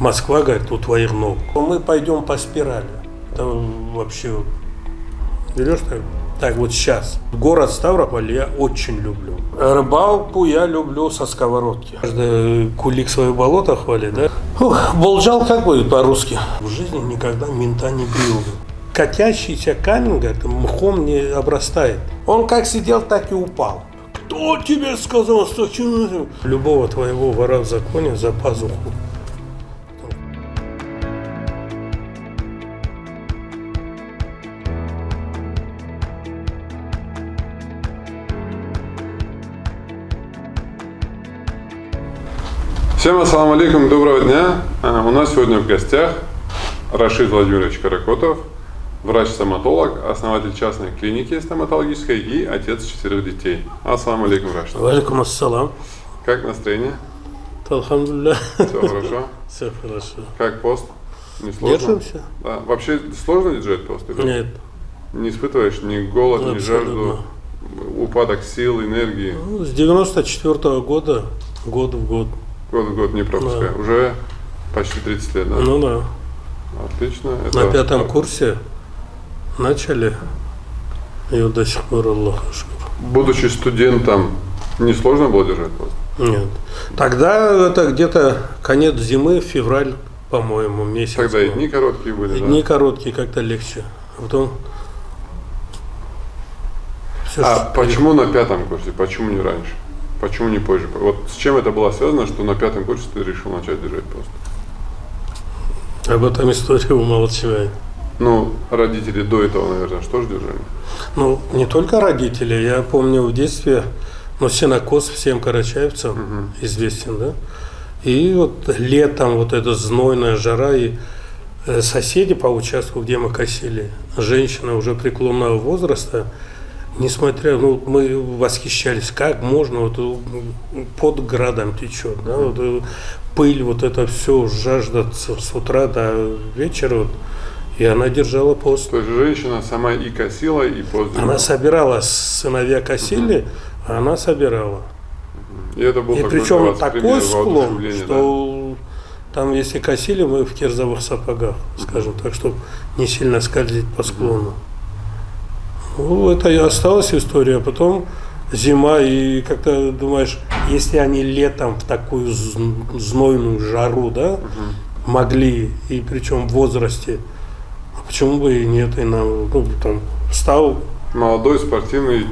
Москва, говорит, у твоих ног. Мы пойдем по спирали. Там вообще берешь так вот сейчас. Город Ставрополь я очень люблю. Рыбалку я люблю со сковородки. Каждый кулик свое болото хвалит, да? Болжал, как будет по-русски? В жизни никогда мента не бил. Катящийся камень, говорит, мхом не обрастает. Он как сидел, так и упал. Кто тебе сказал, что любого твоего вора в законе за пазуху? Всем ассаламу алейкум, доброго дня. У нас сегодня в гостях Рашид Владимирович Каракотов, врач-стоматолог, основатель частной клиники стоматологической и отец 4 детей. Ассаламу алейкум, Рашид. Алейкум ассалам. Как настроение? Алхамдулилля. Все хорошо? Все хорошо. Как пост? Не сложно? Держимся. Да. Вообще сложно держать пост? Или Нет. Не испытываешь ни голод, ни жажду, упадок сил, энергии? Ну, с 94-го года, год в год. Год в год не пропускаю. Да. Уже почти 30 лет, да? Ну да. Отлично. На 5-м курсе начали, и вот до сих пор, Аллаху шукр. Будучи студентом, не сложно было держать пост? Нет. Тогда это где-то конец зимы, февраль, по-моему, месяц. Тогда и дни короткие были, да? Дни короткие, как-то легче. А потом... Почему на 5-м курсе? Почему не раньше? Почему не позже? Вот с чем это было связано, что на 5-м курсе ты решил начать держать пост? Об этом история умалчивает. Ну, родители до этого, наверное, что же держали? Ну, не только родители. Я помню в детстве, сенокос всем карачаевцам известен, да? И вот летом вот эта знойная жара, и соседи по участку, где мы косили, женщина уже преклонного возраста, несмотря, мы восхищались, как можно, вот под градом течет, да, вот, пыль, вот это все, жажда с утра до вечера, и она держала пост. То есть женщина сама и косила, и пост держала? Она собирала, сыновья косили, а она собирала. И это был причем такой склон, да? что там, если косили, мы в кирзовых сапогах, скажем так, чтобы не сильно скользить по склону. Ну, это и осталась история. Потом зима, и как-то думаешь, если они летом в такую знойную жару, да, могли, и причем в возрасте, почему бы и нет, и нам, там, встал. Молодой, спортивный.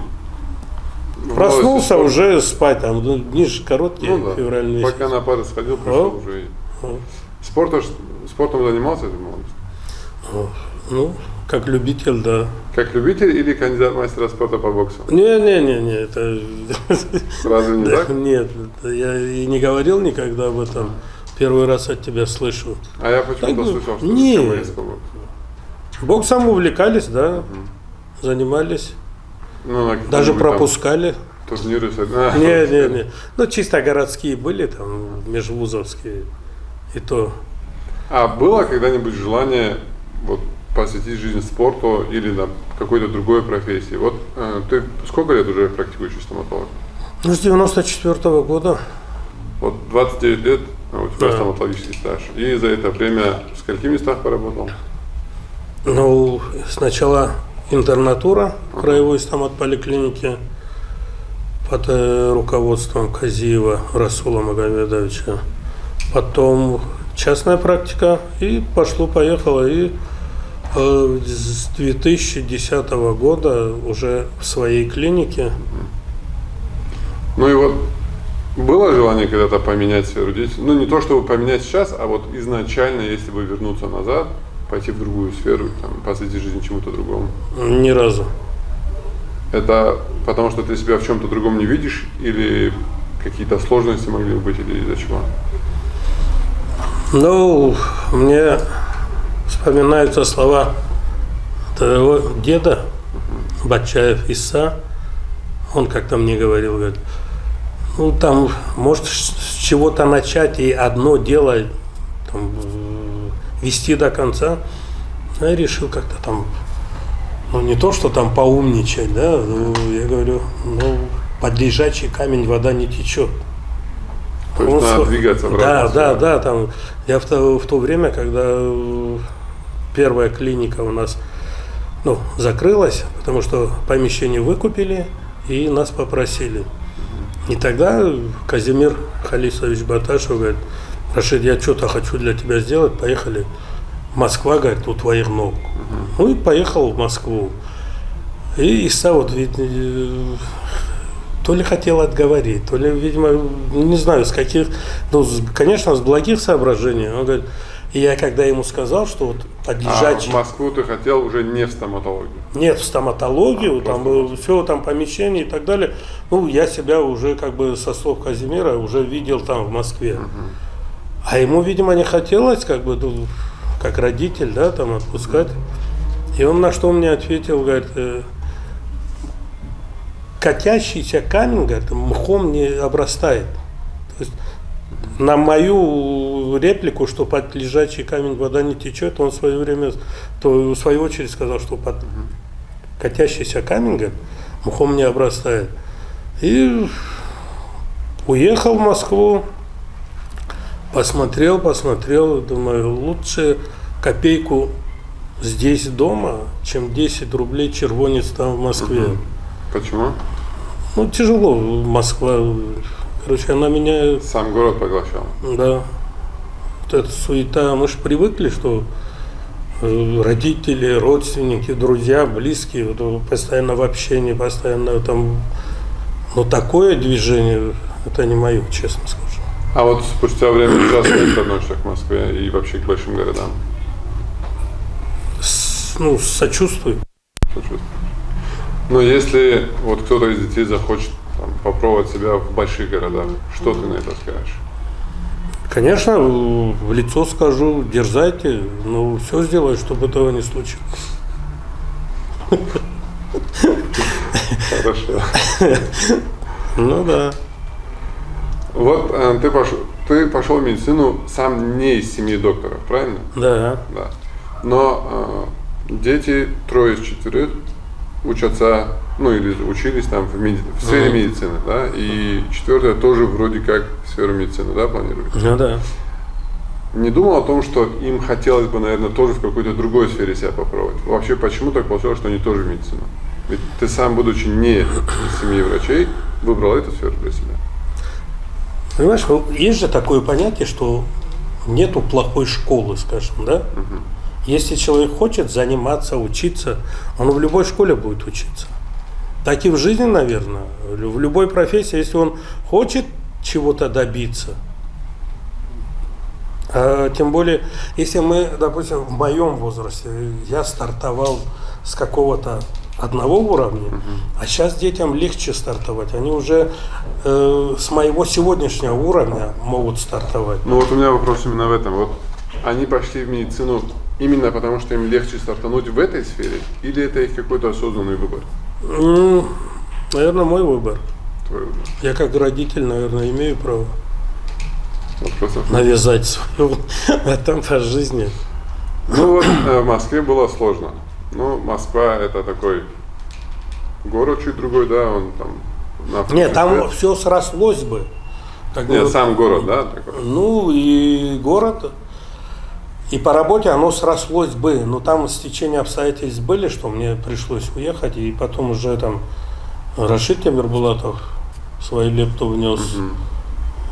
Проснулся уже спать, там, дни же короткие, февраль месяц. Пока на пары сходил, пришел уже. Спортом занимался ты молодость? Ну, как любитель, да. Как любитель или кандидат мастера спорта по боксу? Не, это... Разве не так? Нет, я и не говорил никогда об этом. Первый раз от тебя слышу. А я почему-то слышал, что нет. ты КМС по боксу. Боксом увлекались, да, занимались. Даже пропускали. Турниры? Не. Ну, чисто городские были, там, межвузовские, и то. А было когда-нибудь желание посвятить жизнь спорту или на какой-то другой профессии? Вот ты сколько лет уже практикующий стоматолог? Ну, с 94-го года. Вот 29 лет у тебя стоматологический стаж. И за это время в скольких местах поработал? Ну, сначала интернатура в краевой стоматполиклинике под руководством Казиева Расула Магомедовича. Потом частная практика, и пошло-поехало, и с 2010 года уже в своей клинике. Ну и вот было желание когда-то поменять сферу деятельности? Ну не то, чтобы поменять сейчас, а вот изначально, если бы вернуться назад, пойти в другую сферу, там, посвятить жизнь чему-то другому? Ни разу. Это потому, что ты себя в чем-то другом не видишь, или какие-то сложности могли быть, или из-за чего? Ну, мне вспоминаются слова твоего деда, Батчаев Иса. Он как-то мне говорил, там, может, с чего-то начать и одно дело там, вести до конца. Я решил как-то там, не то, что там поумничать, да, я говорю, под лежачий камень вода не течет. То есть надо двигаться в разные стороны. Да, там я в то время, когда первая клиника у нас закрылась, потому что помещение выкупили и нас попросили. И тогда Казимир Халисович Баташев говорит: Рашид, я что-то хочу для тебя сделать, поехали. Москва, говорит, у твоих ног. Ну и поехал в Москву. И Иса то ли хотел отговорить, то ли, видимо, не знаю, с каких, конечно, с благих соображений. Он говорит, и я когда ему сказал, что вот подлежащий... А в Москву ты хотел уже не в стоматологию? Нет, в стоматологию, там было все, там помещение и так далее. Я себя уже как бы со слов Казимира уже видел там в Москве. А ему, видимо, не хотелось как бы, как родитель, да, там отпускать. И он на что мне ответил, говорит: катящийся камень, говорит, мхом не обрастает. То есть на мою реплику, что под лежачий камень вода не течет, он в свое время, в свою очередь сказал, что под катящийся камень, говорит, мхом не обрастает. И уехал в Москву, посмотрел, думаю, лучше копейку здесь дома, чем 10 рублей червонец там в Москве. Почему? Тяжело Москва. Короче, она меня... Сам город поглощал. Да. Вот эта суета. Мы же привыкли, что родители, родственники, друзья, близкие, постоянно в общении, постоянно там... такое движение, это не мое, честно скажу. А вот спустя время ужасно ты относишься к Москве и вообще к большим городам? Сочувствую. Но если вот кто-то из детей захочет попробовать себя в больших городах, что ты на это скажешь? Конечно, в лицо скажу, дерзайте, но все сделаю, чтобы этого не случилось. Хорошо. Да. Вот ты пошел в медицину сам не из семьи докторов, правильно? Да. Да. Но дети, 3 из 4, учатся, или учились там в сфере медицины, да, и 4 тоже вроде как в сферу медицины, да, планируют? Да. Не думал о том, что им хотелось бы, наверное, тоже в какой-то другой сфере себя попробовать? Вообще, почему так получилось, что они тоже в медицину? Ведь ты сам, будучи не из семьи врачей, выбрал эту сферу для себя. Понимаешь, есть же такое понятие, что нету плохой школы, скажем, да? Если человек хочет заниматься, учиться, он в любой школе будет учиться. Так и в жизни, наверное, в любой профессии, если он хочет чего-то добиться. А тем более, если мы, допустим, в моем возрасте, я стартовал с какого-то одного уровня, а сейчас детям легче стартовать. Они уже с моего сегодняшнего уровня могут стартовать. Вот у меня вопрос именно в этом. Вот они пошли в медицину именно потому, что им легче стартануть в этой сфере, или это их какой-то осознанный выбор? Наверное, мой выбор. Твой выбор. Я как родитель, наверное, имею право Вопросов? навязать свою, а там по жизни. В Москве было сложно. Москва это такой город чуть другой, да, он там... Нет, там все срослось бы. Сам город, да? Такой? И город, и по работе оно срослось бы, но там стечение обстоятельств были, что мне пришлось уехать, и потом уже там Рашид Темирбулатов свою лепту внес.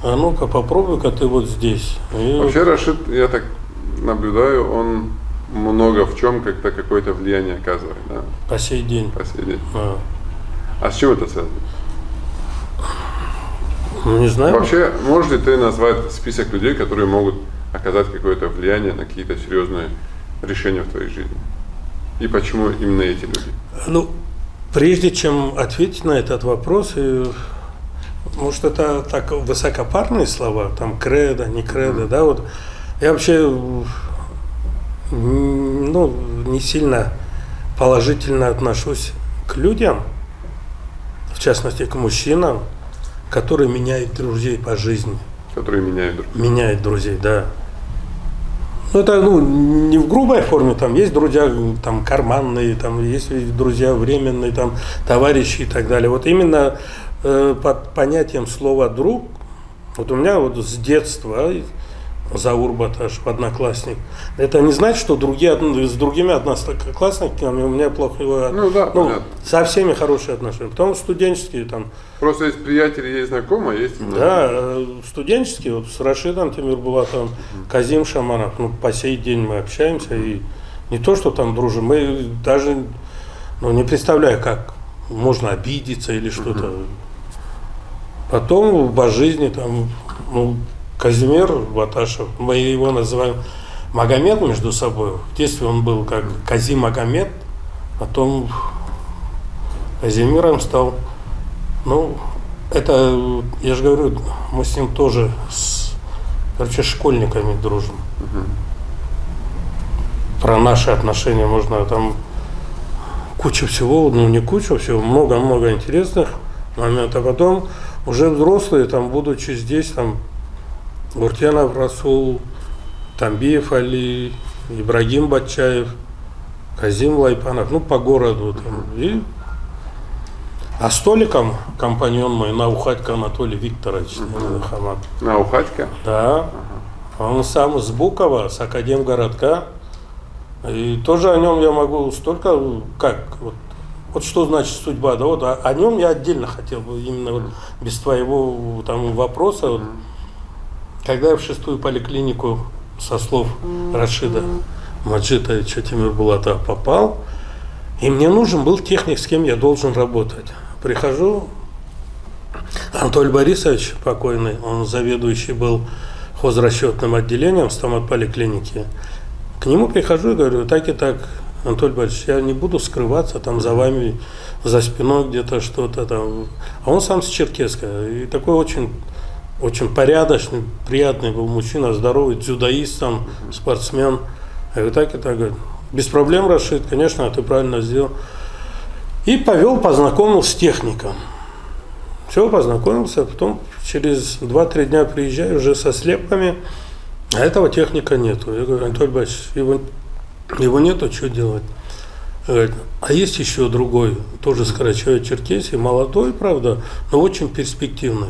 А ну-ка, попробуй-ка ты вот здесь. Вообще Рашид, я так наблюдаю, он много в чем как-то какое-то влияние оказывает, да? По сей день. А с чем это связано? Не знаю. Вообще, можешь ли ты назвать список людей, которые могут оказать какое-то влияние на какие-то серьезные решения в твоей жизни? И почему именно эти люди? Прежде чем ответить на этот вопрос, может, это так высокопарные слова, там кредо, не кредо, да, вот. Я вообще, не сильно положительно отношусь к людям, в частности, к мужчинам, которые меняют друзей по жизни. Которые меняют друзей. Меняют друзей, да. Это не в грубой форме, там есть друзья там карманные, там есть друзья временные, там товарищи и так далее. Вот именно под понятием слова друг Вот у меня вот с детства Заур Баташев, одноклассник. Это не значит, что с другими одноклассниками у меня плохо. Ну да, понятно. Со всеми хорошие отношения. Потом студенческие там. Просто есть приятели, есть знакомые, есть... Да, студенческие, вот с Рашидом Тимирбулатовым, Казим Шаманов, ну, по сей день мы общаемся, и не то, что там дружим, мы даже, ну, не представляю, как можно обидеться или что-то. Потом по жизни там, ну, Казимир Баташев, мы его называем Магомед между собой. В детстве он был как Казим Магомед, потом Казимиром стал. Ну, это, я же говорю, мы с ним тоже школьниками дружим. Про наши отношения можно там куча всего, ну не куча всего, много-много интересных моментов. А потом уже взрослые, там, будучи здесь, там, Буртенов Расул, Тамбиев Али, Ибрагим Батчаев, Казим Лайпанов, ну, по городу там. А столиком компаньон мой Наухатько Анатолий Викторович. Хамат. Наухатько? Да. Он сам с Букова, с Академгородка. И тоже о нем я могу столько, как, вот что значит судьба, да, вот о нем я отдельно хотел бы, именно вот, без твоего там вопроса. Вот, когда я в 6-ю поликлинику, со слов Рашида Маджитовича Тимирбулатова, попал, и мне нужен был техник, с кем я должен работать. Прихожу, Анатолий Борисович покойный, он заведующий был хозрасчетным отделением стоматполиклиники. К нему прихожу и говорю, так и так, Анатолий Борисович, я не буду скрываться там за вами, за спиной где-то что-то там. А он сам с Черкесска, и такой очень, очень порядочный, приятный был мужчина, здоровый, дзюдоист, там, спортсмен. Я говорю, так и так, говорю, без проблем, Рашид, конечно, ты правильно сделал. И повел, познакомил с техником. Все, познакомился, потом через 2-3 дня приезжаю уже со слепками, а этого техника нету. Я говорю, Анатолий Борисович, его нету, что делать? Говорит, а есть еще другой, тоже с Карачаево-Черкесии, молодой, правда, но очень перспективный.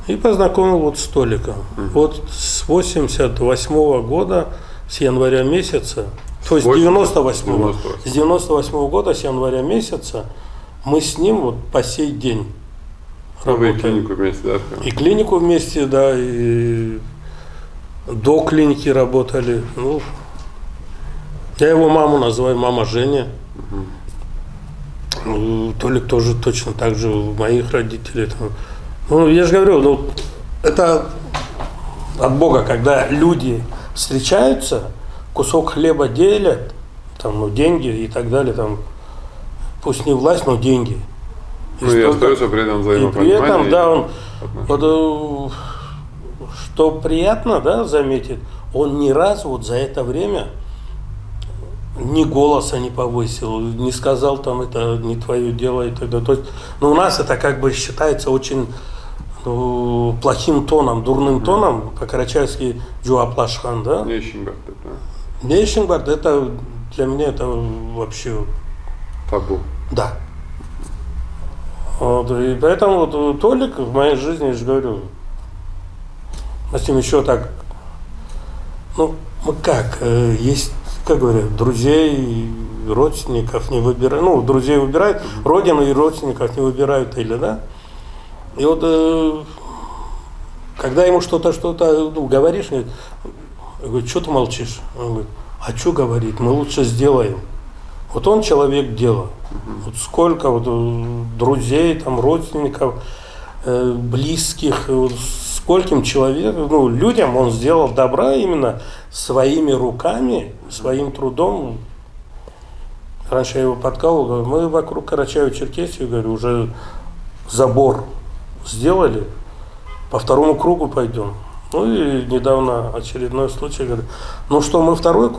И познакомил вот с Толиком. Вот с 88 года, с января месяца, то есть 98-го, с 98-го года, с января месяца, мы с ним вот по сей день работаем. И клинику вместе, да? И клинику вместе, да, и до клиники работали. Ну, я его маму называю мама Женя. Толик тоже точно так же, у моих родителей. Там. Ну, я же говорю, ну, это от Бога, когда люди встречаются, кусок хлеба делят, там, ну, деньги и так далее, там, пусть не власть, но деньги. Ну и остается при этом взаимопонимание. И при этом, да, он, вот, что приятно, да, заметить, он ни разу вот за это время ни голоса не повысил, не сказал там, это не твое дело и так далее. То есть, ну, у нас это как бы считается очень плохим тоном, дурным тоном, по-карачайски джуаплашхан, да? Нейшингбард, это для меня это вообще табу. Да. Вот, и поэтому вот Толик в моей жизни, я же говорю, с ним еще так, ну, мы как, есть, как говорят, друзей, родственников не выбирают, ну, друзей выбирают, родину и родственников не выбирают, или, да? И вот, когда ему что-то, ну, говоришь, говорит, я говорю, что ты молчишь? Он говорит, а что говорит, мы лучше сделаем. Вот он человек дела. Вот сколько вот друзей, там, родственников, близких, вот скольким человек, ну, людям он сделал добра именно своими руками, своим трудом. Раньше я его подкалывал, говорю, мы вокруг Карачаево-Черкесии, говорю, уже забор сделали, по 2-му кругу пойдем. Ну и недавно очередной случай, говорит, ну что, мы 2-й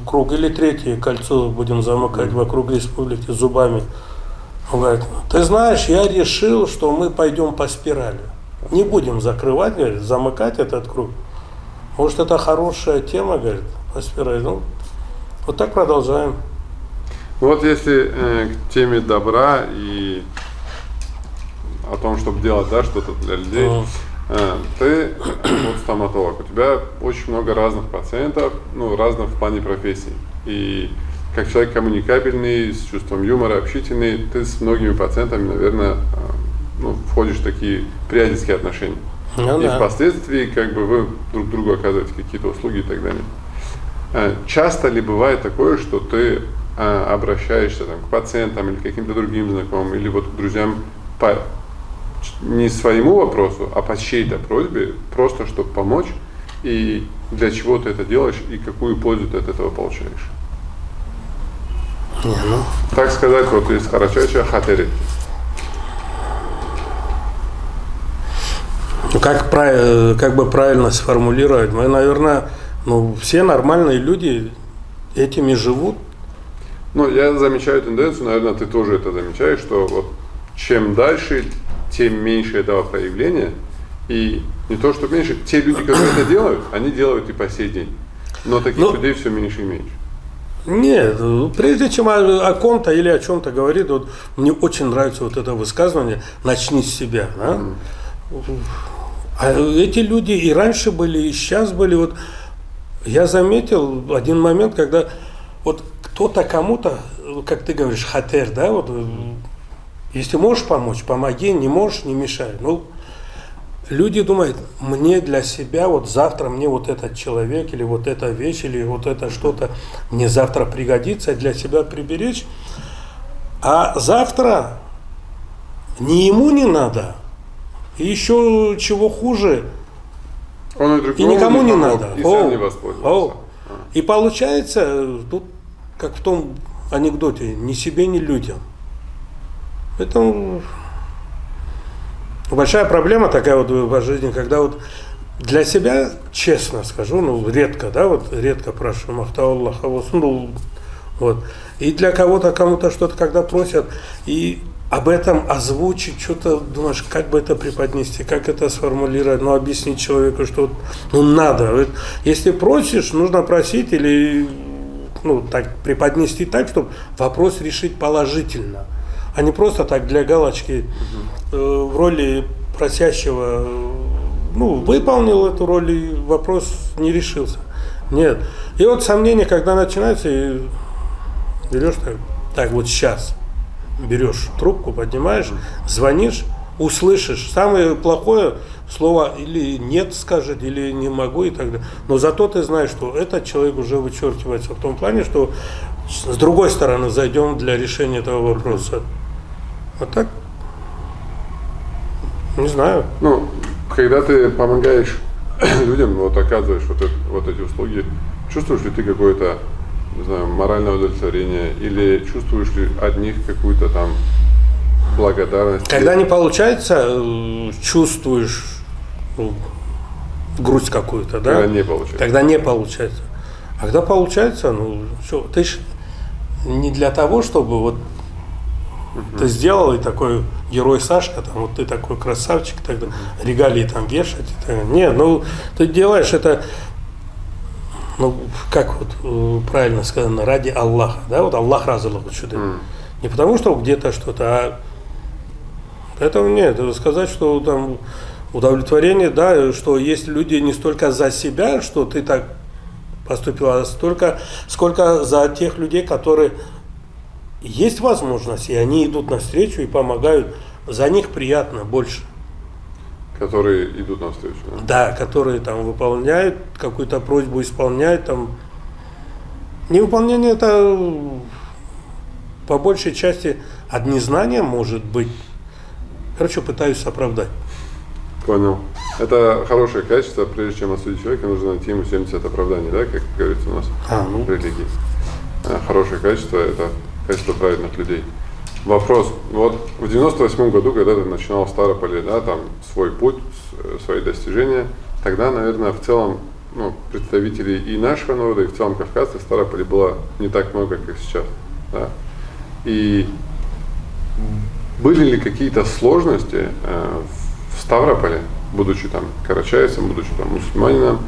круг или 3-е кольцо будем замыкать вокруг республики зубами. Он говорит, ты знаешь, я решил, что мы пойдем по спирали. Не будем закрывать, говорит, замыкать этот круг. Может, это хорошая тема, говорит, по спирали. Ну, вот так продолжаем. Вот если к теме добра и о том, чтобы делать, да, что-то для людей. Ты вот стоматолог, у тебя очень много разных пациентов, ну, разных в плане профессий. И как человек коммуникабельный, с чувством юмора, общительный, ты с многими пациентами, наверное, ну, входишь в такие приятельские отношения. Ну, и да. впоследствии как бы вы друг другу оказываете какие-то услуги и так далее. Часто ли бывает такое, что ты обращаешься там, к пациентам или каким-то другим знакомым, или вот к друзьям по не своему вопросу, а по чьей-то просьбе, просто чтобы помочь, и для чего ты это делаешь, и какую пользу ты от этого получаешь? Не, ну, Так сказать, вот из харачача хатери. как бы правильно сформулировать? Мы, наверное, ну, все нормальные люди этими живут. Ну, я замечаю тенденцию, наверное, ты тоже это замечаешь, что вот чем дальше, тем меньше этого проявления. И не то, что меньше, те люди, которые это делают, они делают и по сей день. Но таких людей все меньше и меньше. Нет, прежде чем о ком-то или о чем-то говорит, вот, мне очень нравится вот это высказывание «начни с себя». Да? А эти люди и раньше были, и сейчас были. Вот, я заметил один момент, когда вот кто-то кому-то, как ты говоришь, хатер, да, вот, если можешь помочь, помоги, не можешь, не мешай. Ну, люди думают, мне для себя, вот завтра мне вот этот человек, или вот эта вещь, или вот это что-то мне завтра пригодится, для себя приберечь. А завтра ни ему не надо, и еще чего хуже, Он и и никому не помог, надо. И сам не воспользовался. И получается, тут, как в том анекдоте, ни себе, ни людям. Это большая проблема такая вот в жизни, когда вот для себя, честно скажу, ну редко, да, вот редко прошу Махтауллаха, ну, вот. И для кого-то, кому-то что-то, когда просят, и об этом озвучить, что-то думаешь, как бы это преподнести, как это сформулировать, ну объяснить человеку, что ну надо. Вот, если просишь, нужно просить или ну, так, преподнести так, чтобы вопрос решить положительно, а не просто так для галочки в роли просящего, ну, выполнил эту роль и вопрос не решился. Нет. И вот сомнения, когда начинаются, и берешь так вот сейчас, берешь трубку, поднимаешь, звонишь, услышишь. Самое плохое слово или нет скажет, или не могу и так далее. Но зато ты знаешь, что этот человек уже вычеркивается в том плане, что с другой стороны зайдем для решения этого вопроса. А так, не знаю. Ну, когда ты помогаешь людям, вот оказываешь вот эти услуги, чувствуешь ли ты какое-то, не знаю, моральное удовлетворение, или чувствуешь ли от них какую-то там благодарность? Когда не получается, чувствуешь грусть какую-то, да? Когда не получается. Когда не получается. А когда получается, ну что, ты ж не для того, чтобы вот ты сделал и такой герой Сашка, там вот ты такой красавчик, тогда регалии там вешать. Нет, ну ты делаешь это, ну как вот правильно сказано, ради Аллаха, да, вот Аллах разаллаху чудо. Не потому что где-то что-то, а этого нет. Сказать, что там удовлетворение, да, что есть люди не столько за себя, что ты так поступил, а столько, сколько за тех людей, которые есть возможность, и они идут навстречу и помогают. За них приятно больше. Которые идут навстречу. Да, которые там выполняют какую-то просьбу, исполняют там. Невыполнение это по большей части от незнания может быть. Короче, пытаюсь оправдать. Понял. Это хорошее качество. Прежде чем осудить человека, нужно найти ему 70 оправданий, да, как говорится у нас в религии. Хорошее качество – это качество праведных людей. Вопрос. Вот в 98 году, когда ты начинал в Ставрополе, да, там свой путь, свои достижения, тогда, наверное, в целом, ну, представителей и нашего народа, и в целом кавказцев в Ставрополе было не так много, как сейчас. Да? И были ли какие-то сложности в Ставрополе, будучи там карачаевцем, будучи там мусульманином,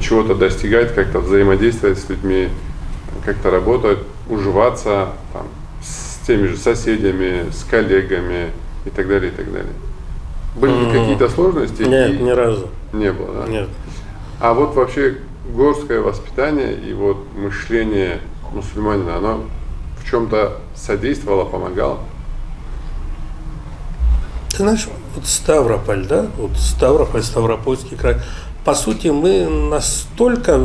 чего-то достигать, как-то взаимодействовать с людьми, как-то работать, уживаться там, с теми же соседями, с коллегами и так далее, и так далее? Были ли какие-то сложности? Нет, ни разу. Не было, да? Нет. А вот вообще горское воспитание и вот мышление мусульманина, оно в чем-то содействовало, помогало? Ты знаешь, вот Ставрополь, да, вот Ставрополь, Ставропольский край, по сути, мы настолько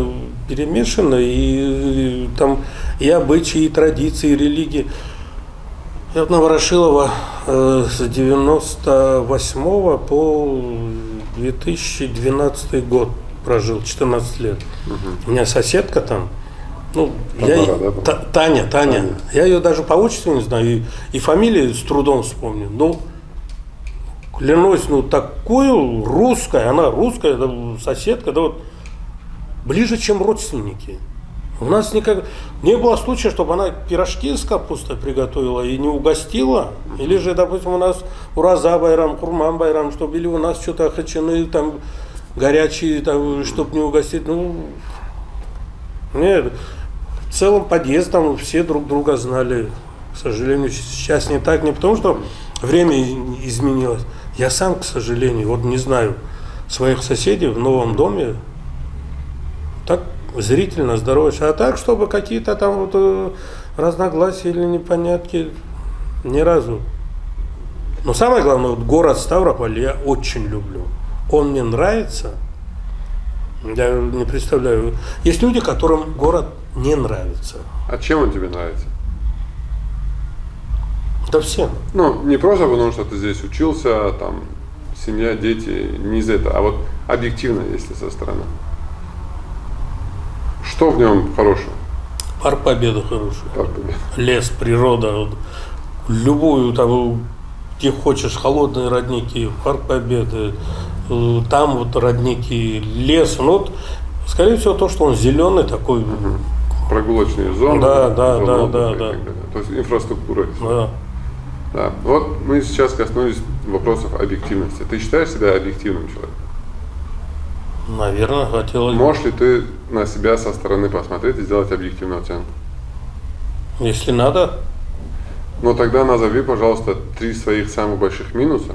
перемешаны, и там и обычаи, и традиции, и религии. Я вот на Ворошилова с 98 по 2012 год прожил, 14 лет. У меня соседка там, ну, Таня. Я ее даже по отчеству не знаю, и фамилию с трудом вспомню. Ну, клянусь, ну, такую русская, она русская, да, соседка, да, вот, ближе, чем родственники. У нас никак не было случая, чтобы она пирожки с капустой приготовила и не угостила. Или же, допустим, у нас ураза байрам, курман байрам, чтобы или у нас что-то хачаны, там, горячие, там, чтобы не угостить. Ну, нет, в целом подъезд там все друг друга знали. К сожалению, сейчас не так, не потому что время изменилось. Я сам, к сожалению, вот не знаю своих соседей в новом доме, так зрительно здороваешься. А так, чтобы какие-то там вот разногласия или непонятки, ни разу. Но самое главное, вот город Ставрополь я очень люблю. Он мне нравится. Я не представляю. Есть люди, которым город не нравится. А чем он тебе нравится? Да всем. Ну, не просто потому, что ты здесь учился, там, семья, дети, не из этого, а вот объективно, если со стороны. Что в нем хорошего? Парк Победы хороший. Парк Победы. Лес, природа. Вот, любую, там, где хочешь, холодные родники, Парк Победы, там вот родники, лес. Ну, вот, скорее всего, то, что он зеленый такой. Прогулочные зоны. Да. То есть инфраструктура. Да. Да. Вот мы сейчас коснулись вопросов объективности. Ты считаешь себя объективным человеком? Наверное, хотелось бы. Можешь ли ты на себя со стороны посмотреть и сделать объективную оценку? Если надо. Но тогда назови, пожалуйста, 3 своих самых больших минуса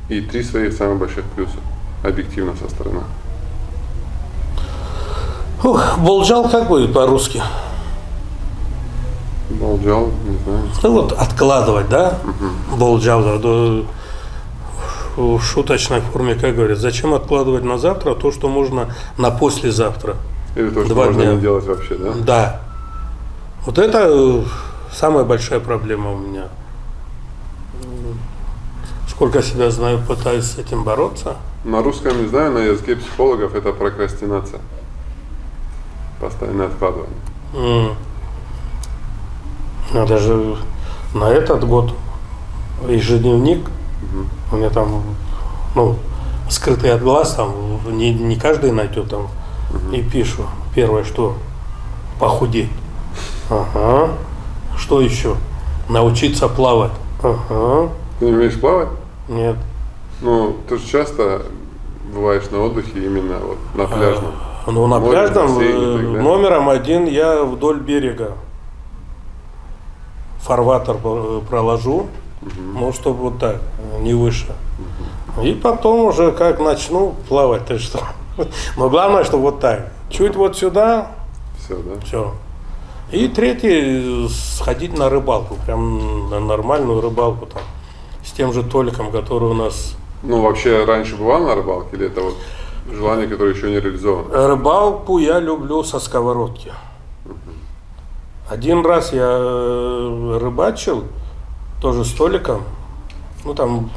и 3 своих самых больших плюса объективно со стороны. Болджал как будет по-русски? Болджал, не знаю. Ну вот откладывать, да? Болджал, да, в шуточной форме, как говорят, зачем откладывать на завтра то, что можно на послезавтра? Или то, что 2 можно дня. не делать вообще, да? Да. Вот это самая большая проблема у меня. Сколько себя знаю, пытаюсь с этим бороться. На русском не знаю, на языке психологов это прокрастинация. Постоянное откладывание. Я даже на этот год ежедневник, у меня там, ну, скрытый от глаз, там не каждый найдет там, и пишу. Первое, что похудеть. Ага. Что еще? Научиться плавать. Ага. Ты не умеешь плавать? Нет. Ну, ты же часто бываешь на отдыхе именно вот на пляжном. Ну, на Море, пляжном бассейн и так далее. номером 1 я вдоль берега фарватер проложу, ну, чтобы вот так, не выше. И потом уже как начну плавать, ты что. Но главное, что вот так. Чуть вот сюда, Все, да? все. И третий, сходить на рыбалку, прям на нормальную рыбалку там, с тем же Толиком, который у нас. Ну, вообще, раньше бывал на рыбалке, или это вот желание, которое еще не реализовано? Рыбалку я люблю со сковородки. Один раз я рыбачил, тоже с Толиком, ну там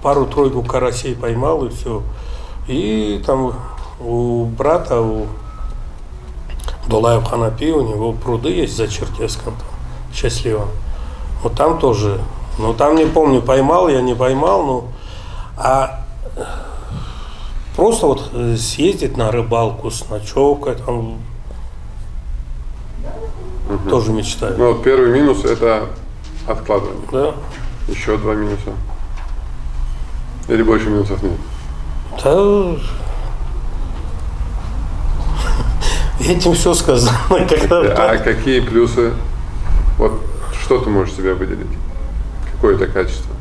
пару-тройку карасей поймал и все. И там у брата, у Дулаев Ханапи, у него пруды есть за Черкесском, там, Счастливом. Вот там тоже, ну там не помню, поймал я, не поймал, ну, а просто вот съездить на рыбалку с ночевкой, там, тоже мечтаю. Ну, вот первый минус – это откладывание. Да? Еще 2 минуса. Или больше минусов нет? Да, этим все сказано. А какие плюсы? Вот что ты можешь себя выделить? Какое это качество?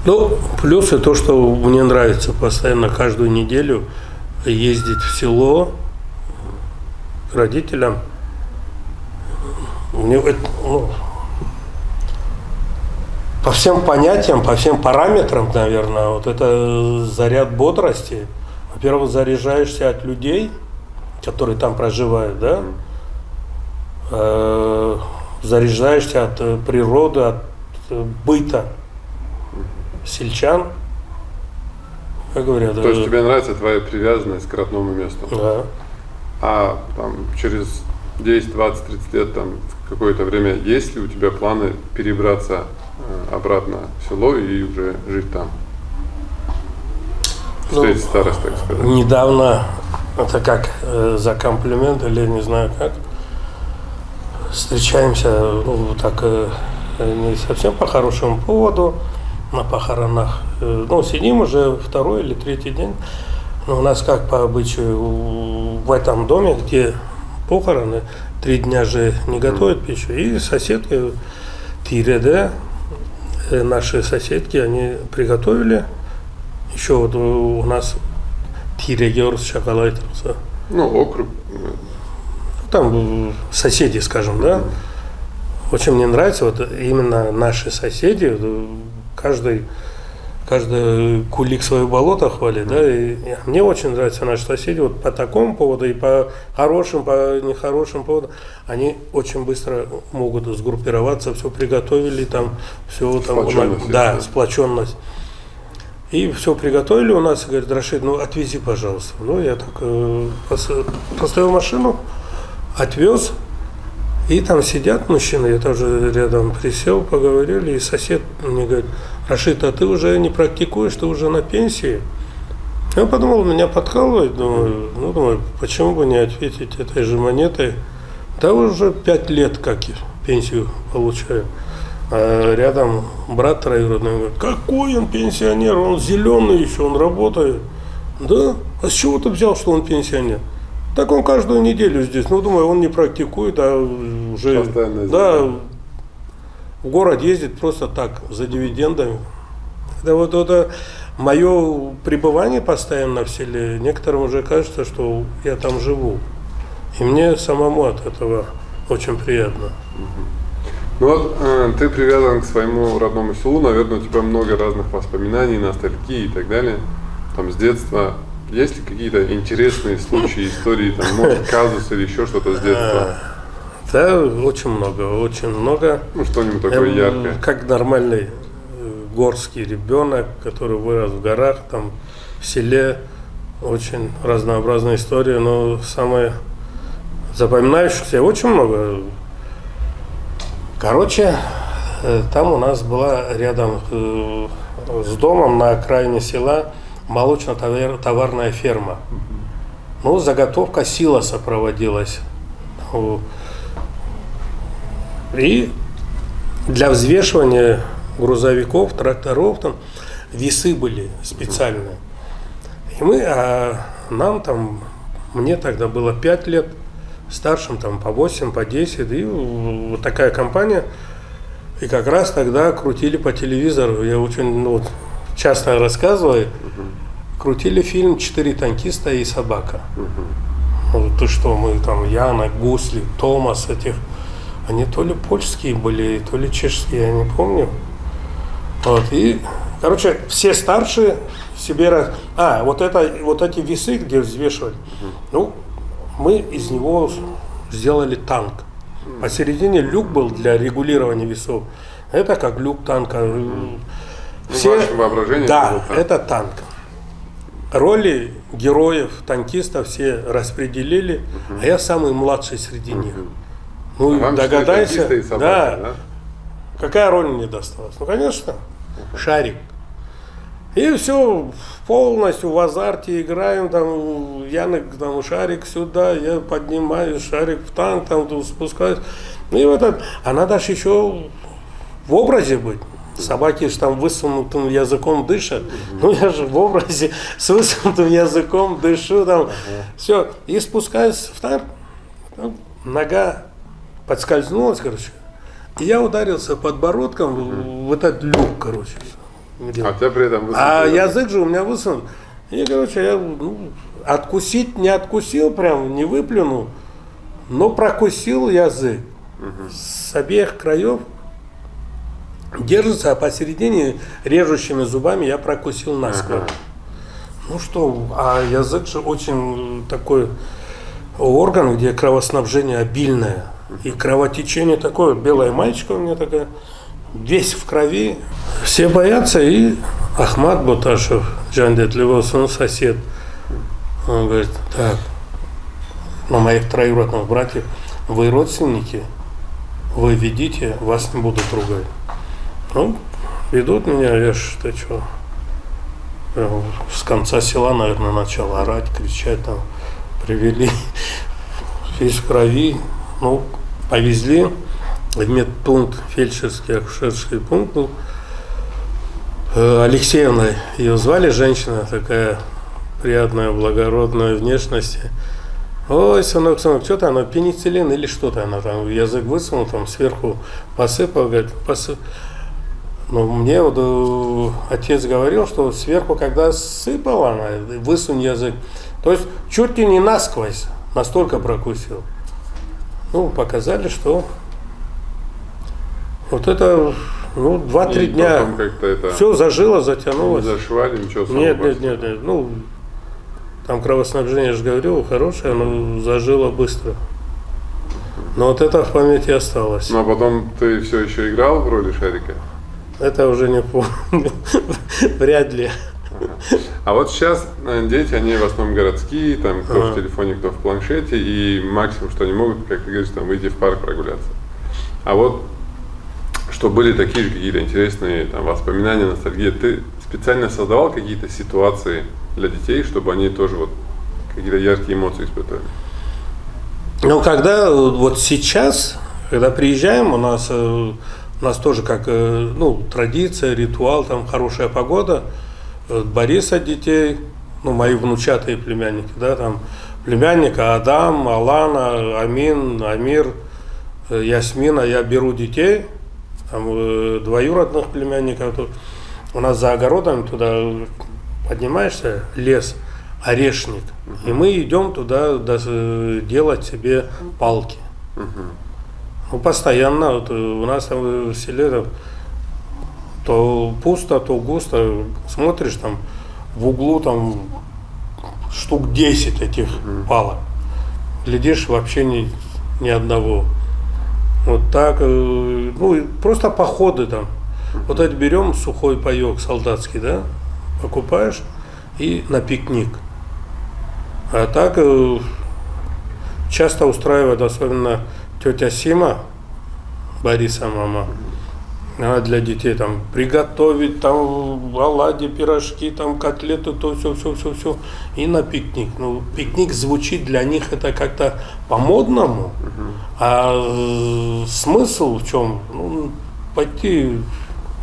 Ну, плюсы то, что мне нравится постоянно каждую неделю ездить в село к родителям. Мне это, ну, по всем понятиям, по всем параметрам, наверное, вот это заряд бодрости. Во-первых, заряжаешься от людей, которые там проживают, да? Заряжаешься от природы, от быта сельчан. Как говорят. То есть тебе нравится твоя привязанность к родному месту? Да. А там через 10, 20, 30 лет, там, в какое-то время, есть ли у тебя планы перебраться обратно в село и уже жить там? Встретить старость, так сказать. Недавно, это как за комплимент или не знаю как, встречаемся, ну, так не совсем по хорошему поводу, на похоронах. Ну, сидим уже второй или третий день. Но у нас как по обычаю в этом доме, где похороны, 3 дня же не готовят пищу. И соседки Тиреде, наши соседки, они приготовили. Еще вот у нас Тирегер с шоколадом. Ну, округ. Там соседи, скажем, да. Очень мне нравится, вот именно наши соседи, каждый кулик свое болото хвалит, да, и мне очень нравятся наши соседи, вот по такому поводу и по хорошим, по нехорошим поводам, они очень быстро могут сгруппироваться, все приготовили, там, все там, да, сплоченность. И все приготовили у нас, и говорит, Рашид, ну отвези, пожалуйста. Ну, я так поставил машину, отвез, и там сидят мужчины, я тоже рядом присел, поговорили, и сосед мне говорит, Рашид, а ты уже не практикуешь, ты уже на пенсии? Я подумал, меня подкалывает, думаю, почему бы не ответить этой же монетой? Да уже 5 лет как я пенсию получаю. А рядом брат троюродный говорит, какой он пенсионер, он зеленый еще, он работает. Да? А с чего ты взял, что он пенсионер? Так он каждую неделю здесь. Ну, думаю, он не практикует, а уже да, в город ездит просто так, за дивидендами. Это вот это мое пребывание постоянно в селе, некоторым уже кажется, что я там живу. И мне самому от этого очень приятно. Ну вот, ты привязан к своему родному селу, наверное, у тебя много разных воспоминаний, ностальгии и так далее, там с детства. Есть ли какие-то интересные случаи, истории, там, может, казус или еще что-то с детства? Да, очень много. Ну, что-нибудь такое яркое. Как нормальный горский ребенок, который вырос в горах, там, в селе, очень разнообразная история, но самое запоминающееся очень много. Короче, там у нас была рядом с домом на окраине села молочно-товарная ферма. Ну, заготовка силоса проводилась. И для взвешивания грузовиков, тракторов там весы были специальные. И нам там, мне тогда было 5 лет, старшим там по 8, по 10, и вот такая компания. И как раз тогда крутили по телевизору, я очень часто рассказываю, крутили фильм «4 танкиста и собака». То, что мы там, Яна, Гусли, Томас, они то ли польские были, то ли чешские, я не помню. Вот, и, короче, все старшие себе... вот эти весы, где взвешивали, мы из него сделали танк. Посередине люк был для регулирования весов. Это как люк танка. Ваше воображение? Да, это танк. Роли героев, танкистов все распределили, а я самый младший среди них. Ну, догадайся, да. Какая роль мне досталась? Ну, конечно, шарик. И все, полностью в азарте играем, там, Яна, там, шарик сюда, я поднимаю шарик в танк, там, спускаюсь. И надо же еще в образе быть. Собаки же там высунутым языком дышат. Ну, я же в образе с высунутым языком дышу, там, все. И спускаюсь в танк, нога подскользнулась, короче. И я ударился подбородком в этот люк, короче. А у тебя при этом А язык же у меня высунут. И, короче, я откусить не откусил, прям не выплюнул, но прокусил язык. С обеих краев держится, а посередине режущими зубами я прокусил насквозь. Ну что, а язык же очень такой орган, где кровоснабжение обильное. И кровотечение такое, белая маечка у меня такая, весь в крови. Все боятся, и Ахмат Буташев, Джандетливый сосед, он говорит, так, на моих троюродных братьев, вы родственники, вы ведите, вас не будут ругать. Ну, ведут меня, я ж, ты что, с конца села, наверное, начал орать, кричать, там, привели, весь в крови, ну, повезли в медпункт, фельдшерский, акушерский пункт, ну, Алексеевна ее звали, женщина такая приятная, благородная внешности. Ой, сынок, что-то она, пенициллин или что-то она там, язык высунул, там сверху посыпал, говорит, Ну, мне вот отец говорил, что сверху, когда сыпала она, высунь язык, то есть чуть ли не насквозь, настолько прокусил. Ну, показали, что вот это, ну, 2-3 дня все зажило, затянулось. Не зашивали, ничего нет, ну, там кровоснабжение, я же говорил, хорошее, но зажило быстро. Но вот это в памяти осталось. Ну, а потом ты все еще играл в роли Шарика? Это уже не помню, вряд ли. А вот сейчас дети, они в основном городские, там кто в телефоне, кто в планшете, и максимум, что они могут, как ты говоришь, там выйти в парк прогуляться. А вот, что были такие же какие-то интересные там воспоминания, ностальгия, ты специально создавал какие-то ситуации для детей, чтобы они тоже вот какие-то яркие эмоции испытывали? Ну, когда вот сейчас, когда приезжаем, у нас тоже как, ну, традиция, ритуал, там хорошая погода, Борис от детей, ну, мои внучатые племянники, да, там племянника Адам, Алана, Амин, Амир, Ясмина, я беру детей, там двоюродных племянников, тут у нас за огородом туда поднимаешься, лес, орешник, и мы идем туда делать себе палки. Ну, постоянно, вот у нас там в селе там, то пусто, то густо, смотришь там в углу там штук 10 этих палок, глядишь, вообще ни одного. Вот так, ну, просто походы там. Вот это берем сухой паек солдатский, да, покупаешь и на пикник. А так часто устраивает, особенно тетя Сима, Бориса мама, она для детей там приготовить там оладьи, пирожки, там котлеты, то все, и на пикник. Ну, пикник звучит для них это как-то по-модному, а смысл в чем? Ну, пойти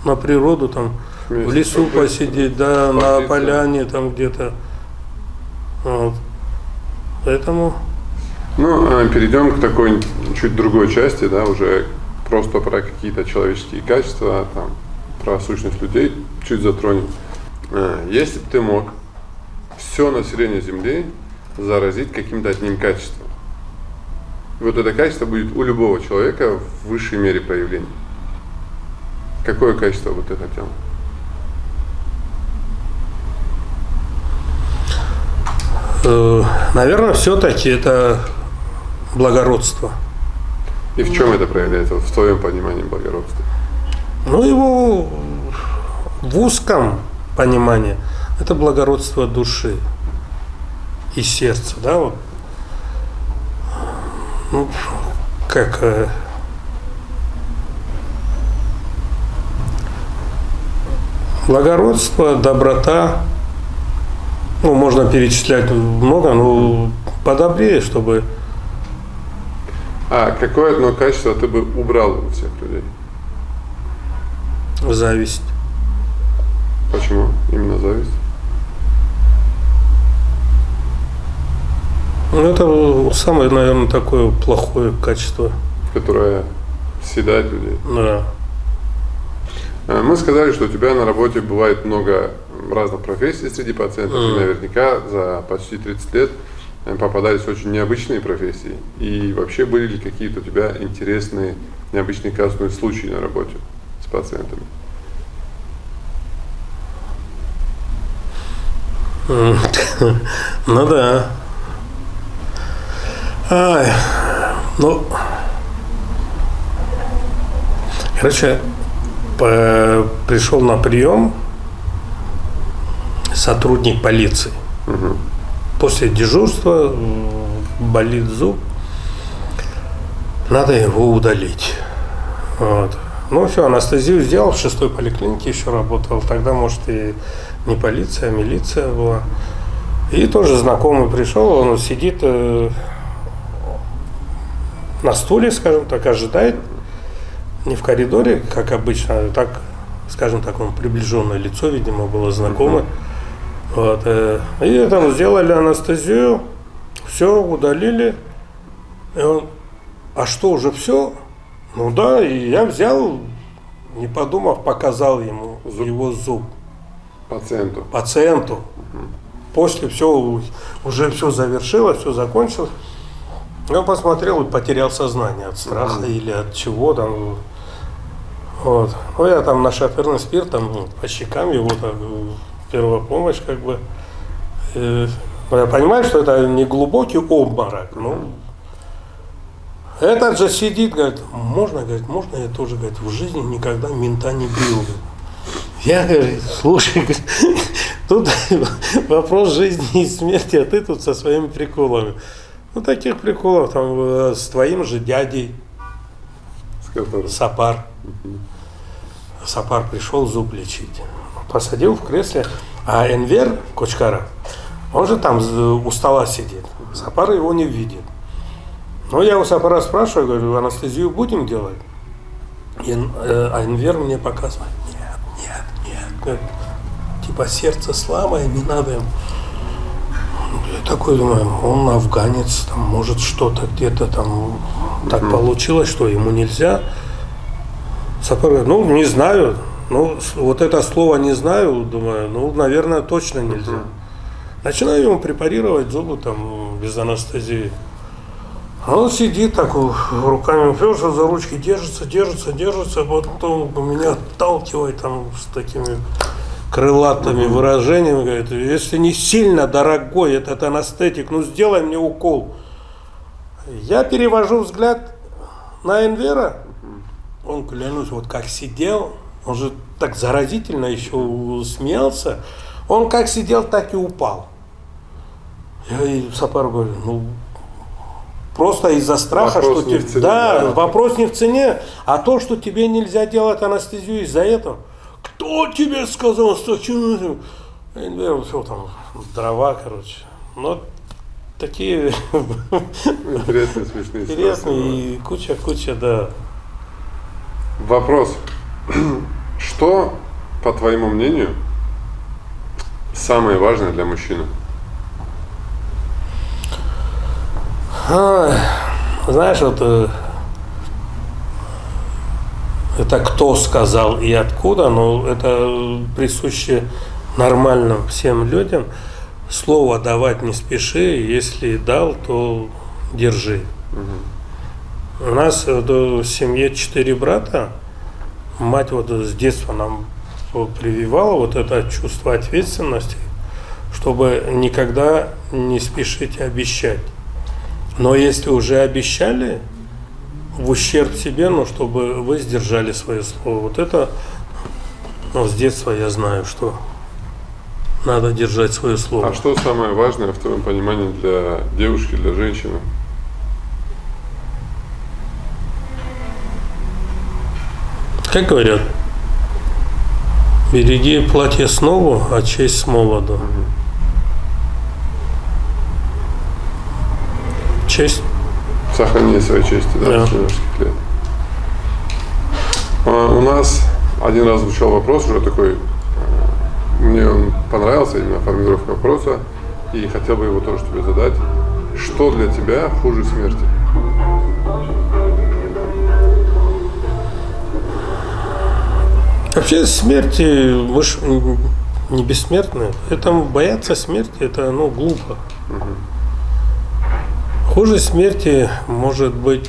на природу, там, в лесу посидеть, да, на поляне там где-то. Вот. Поэтому. Ну, перейдем к такой чуть другой части, да, уже просто про какие-то человеческие качества, там, про сущность людей чуть затронем. Если бы ты мог все население Земли заразить каким-то одним качеством, вот это качество будет у любого человека в высшей мере проявления. Какое качество бы ты хотел? Наверное, все-таки это благородство. И в чем это проявляется, в твоем понимании благородства? Ну, его в узком понимании это благородство души и сердца, да, вот. Ну, как благородство, доброта, ну, можно перечислять много, но подобрее, чтобы... А какое одно качество ты бы убрал у всех людей? Зависть. Почему именно зависть? Ну, это самое, наверное, такое плохое качество. Которое съедает людей? Да. Мы сказали, что у тебя на работе бывает много разных профессий среди пациентов, и наверняка за почти 30 лет попадались очень необычные профессии. И вообще были ли какие-то у тебя интересные, необычные казусные случаи на работе с пациентами? Ну да. Ну, короче, пришел на прием сотрудник полиции. После дежурства болит зуб, надо его удалить. Вот. Ну все, анестезию сделал, в 6-й поликлинике еще работал. Тогда, может, и не полиция, а милиция была. И тоже знакомый пришел, он сидит на стуле, скажем так, ожидает. Не в коридоре, как обычно, а так, скажем так, он приближенное лицо, видимо, было знакомое. Вот, и там сделали анестезию, все, удалили. И он, а что, уже все? Ну да, и я взял, не подумав, показал ему его зуб. Пациенту. После все, уже все завершилось, все закончилось. Он посмотрел и потерял сознание от страха или от чего там. Вот. Ну, я там на шоферный спирт, там по щекам его так, первая помощь, как бы. Я понимаю, что это не глубокий обморок, но этот же сидит, говорит, можно, я тоже, говорит, в жизни никогда мента не бил. Я говорю, слушай, тут вопрос жизни и смерти, а ты тут со своими приколами. Ну, таких приколов там с твоим же дядей, Сапар. Сапар пришел зуб лечить. Посадил в кресле, а Энвер Кочкаров, он же там у стола сидит. Сапар его не видит. Ну, я у Сапара спрашиваю, говорю, анестезию будем делать? А Энвер мне показывает, нет. Типа сердце слабое, не надо им. Я такой думаю, он афганец, там, может что-то где-то там так получилось, что ему нельзя. Сапар говорит, ну, не знаю. Ну, вот это слово не знаю, думаю, ну, наверное, точно нельзя. Начинаю ему препарировать зубы там без анестезии. А он сидит так, руками уперся, за ручки держится, а потом меня отталкивает там с такими крылатыми выражениями, говорит, если не сильно дорогой этот анестетик, ну сделай мне укол. Я перевожу взгляд на Энвера, он, клянусь, вот как сидел, он же так заразительно еще смеялся, он как сидел, так и упал. Я и Сапару говорю, ну просто из-за страха, вопрос что тебе... Да, вопрос не в цене, а то, что тебе нельзя делать анестезию из-за этого. Кто тебе сказал, что... Энвер, все там, дрова, короче. Но такие... Интересные, смешные. Интересные и куча, да. Вопрос. Что, по твоему мнению, самое важное для мужчины? Знаешь, вот это кто сказал и откуда, но это присуще нормальным всем людям. Слово давать не спеши, если дал, то держи. У нас в семье 4 брата, мать вот с детства нам прививала вот это чувство ответственности, чтобы никогда не спешить обещать. Но если уже обещали, в ущерб себе, но чтобы вы сдержали свое слово. Вот это, ну, с детства я знаю, что надо держать свое слово. А что самое важное в твоем понимании для девушки, для женщины? Как говорят, береги платье с нову, а честь с молоду. Честь. Сохранение своей чести, да, с юношеских лет. У нас один раз звучал вопрос, уже такой, мне он понравился, именно формулировка вопроса, и хотел бы его тоже тебе задать. Что для тебя хуже смерти? Вообще смерти, мы ж не бессмертны. Это бояться смерти, это глупо. Хуже смерти может быть,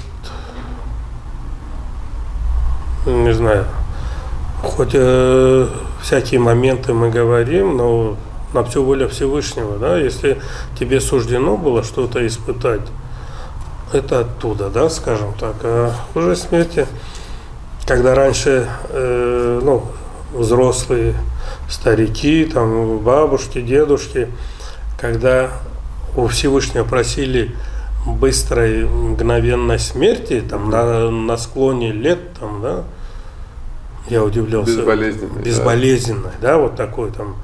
не знаю, хоть всякие моменты мы говорим, но на все воля Всевышнего, да, если тебе суждено было что-то испытать, это оттуда, да, скажем так. А хуже смерти, когда раньше, взрослые, старики, там, бабушки, дедушки, когда у Всевышнего просили быстрой, мгновенной смерти, там, на склоне лет, там, да, я удивлялся. Безболезненной, да, вот такой там.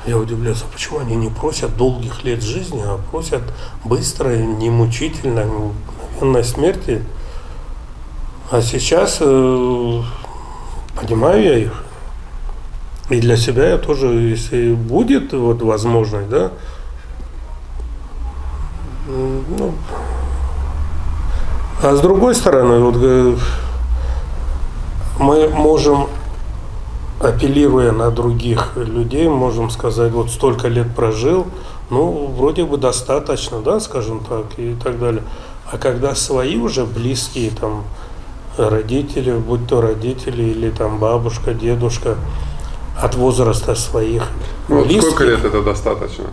Я удивлялся, почему они не просят долгих лет жизни, а просят быстрой, немучительной, мгновенной смерти. А сейчас понимаю я их. И для себя я тоже, если будет возможность, да, а с другой стороны, мы можем, апеллируя на других людей, можем сказать, вот столько лет прожил, вроде бы достаточно, да, скажем так, и так далее. А когда свои уже близкие, там, родители, будь то родители или там бабушка, дедушка, от возраста своих близких. Сколько лет это достаточно?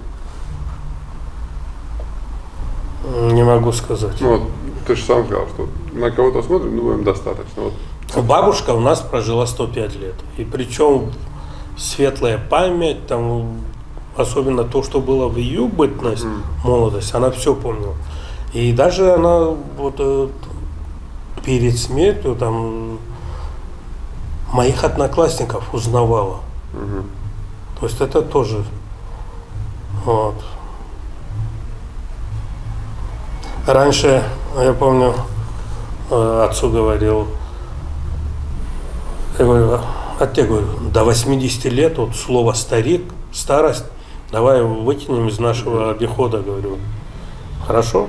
Не могу сказать. Ты же сам сказал, что на кого-то смотрим, думаем, достаточно. Бабушка у нас прожила 105 лет. И причем светлая память, там, особенно то, что было в ее бытность, молодость, она все помнила. И даже она перед смертью там моих одноклассников узнавала. То есть это тоже. Вот. Раньше, я помню, отцу говорил, я говорю, отец, говорю, до 80 лет слово старик, старость, давай выкинем из нашего обихода, говорю. Хорошо?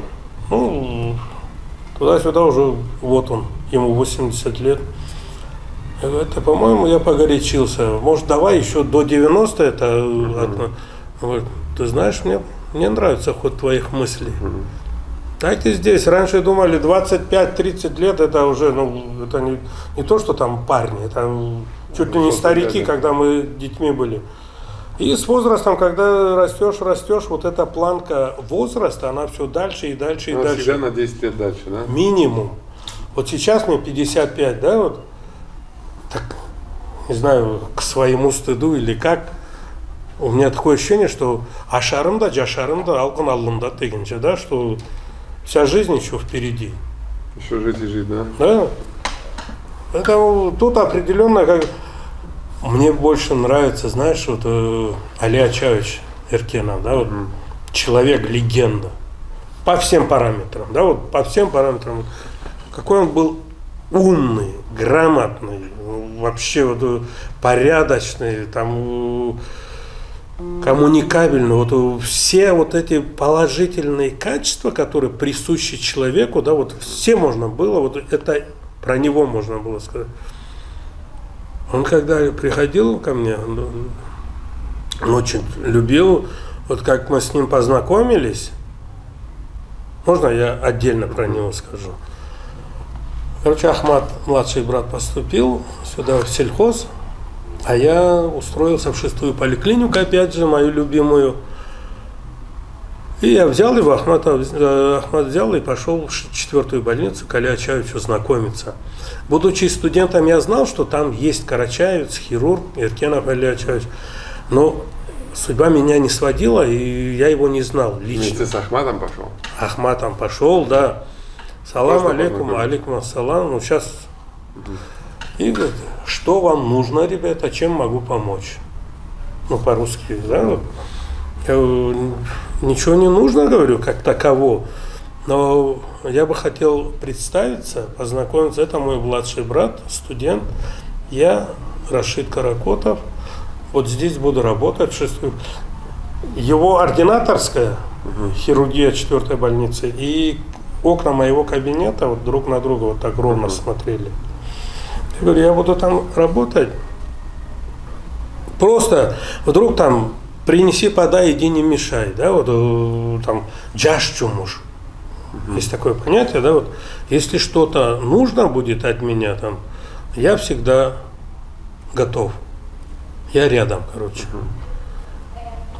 Туда-сюда уже, вот он, ему 80 лет. Я говорю, по-моему, я погорячился. Может, давай еще до 90 это... Говорит, ты знаешь, мне нравится ход твоих мыслей. Так и здесь. Раньше думали, 25-30 лет это уже, это не то, что там парни, это чуть ли не старики, когда мы детьми были. И с возрастом, когда растешь, вот эта планка возраста, она все дальше и дальше и дальше. Всегда на 10 лет дальше, да? Минимум. Вот сейчас мне 55, да, так, не знаю, к своему стыду или как, у меня такое ощущение, что ашарымда, жашарымда, алкын аллымда дегенше, да, что вся жизнь еще впереди. Еще жить и жить, да? Да. Это тут определенно, как мне больше нравится, знаешь, Али Ачаевич Эркенов, да, человек-легенда. По всем параметрам, да, по всем параметрам. Какой он был умный, грамотный, вообще порядочный, там, коммуникабельный. Все эти положительные качества, которые присущи человеку, да, все можно было, это про него можно было сказать. Он когда приходил ко мне, он очень любил, как мы с ним познакомились, можно я отдельно про него скажу? Короче, Ахмат, младший брат, поступил сюда в сельхоз, а я устроился в 6-ю поликлинику, опять же, мою любимую. И я взял его, Ахмат взял и пошел в 4-ю больницу к Али Ачаевичу знакомиться. Будучи студентом, я знал, что там есть карачаевец, хирург, Эркенов Али Ачаевич. Но судьба меня не сводила, и я его не знал лично. Ты с Ахматом пошел? Ахматом пошел, да. Салам алейкум, алейкум ассалам. Сейчас. И говорит, что вам нужно, ребята, чем могу помочь? По-русски, да. Я говорю, ничего не нужно, говорю, как таково. Но я бы хотел представиться, познакомиться. Это мой младший брат, студент. Я Рашид Каракотов. Вот здесь буду работать. Его ординаторская, хирургия 4-й больницы, и окна моего кабинета друг на друга так ровно смотрели. Я говорю, я буду там работать. Просто вдруг там принеси, подай, иди не мешай, да, вот там джашчумуш. Есть такое понятие, да, вот если что-то нужно будет от меня там, я всегда готов. Я рядом, короче.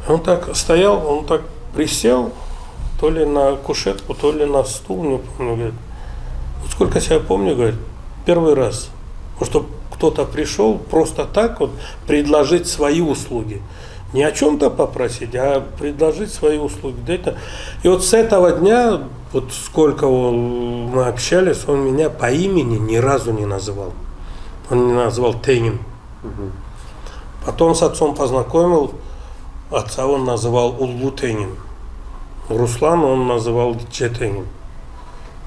Он так стоял, он так присел, то ли на кушетку, то ли на стул, не помню, говорит. Вот сколько себя помню, говорит, первый раз, чтобы кто-то пришел просто так вот предложить свои услуги. Не о чем-то попросить, а предложить свои услуги. И вот с этого дня, вот сколько мы общались, он меня по имени ни разу не называл. Он меня назвал Тенин. Потом с отцом познакомил, отца он называл Уллу Тенин. Руслан он называл Четенин.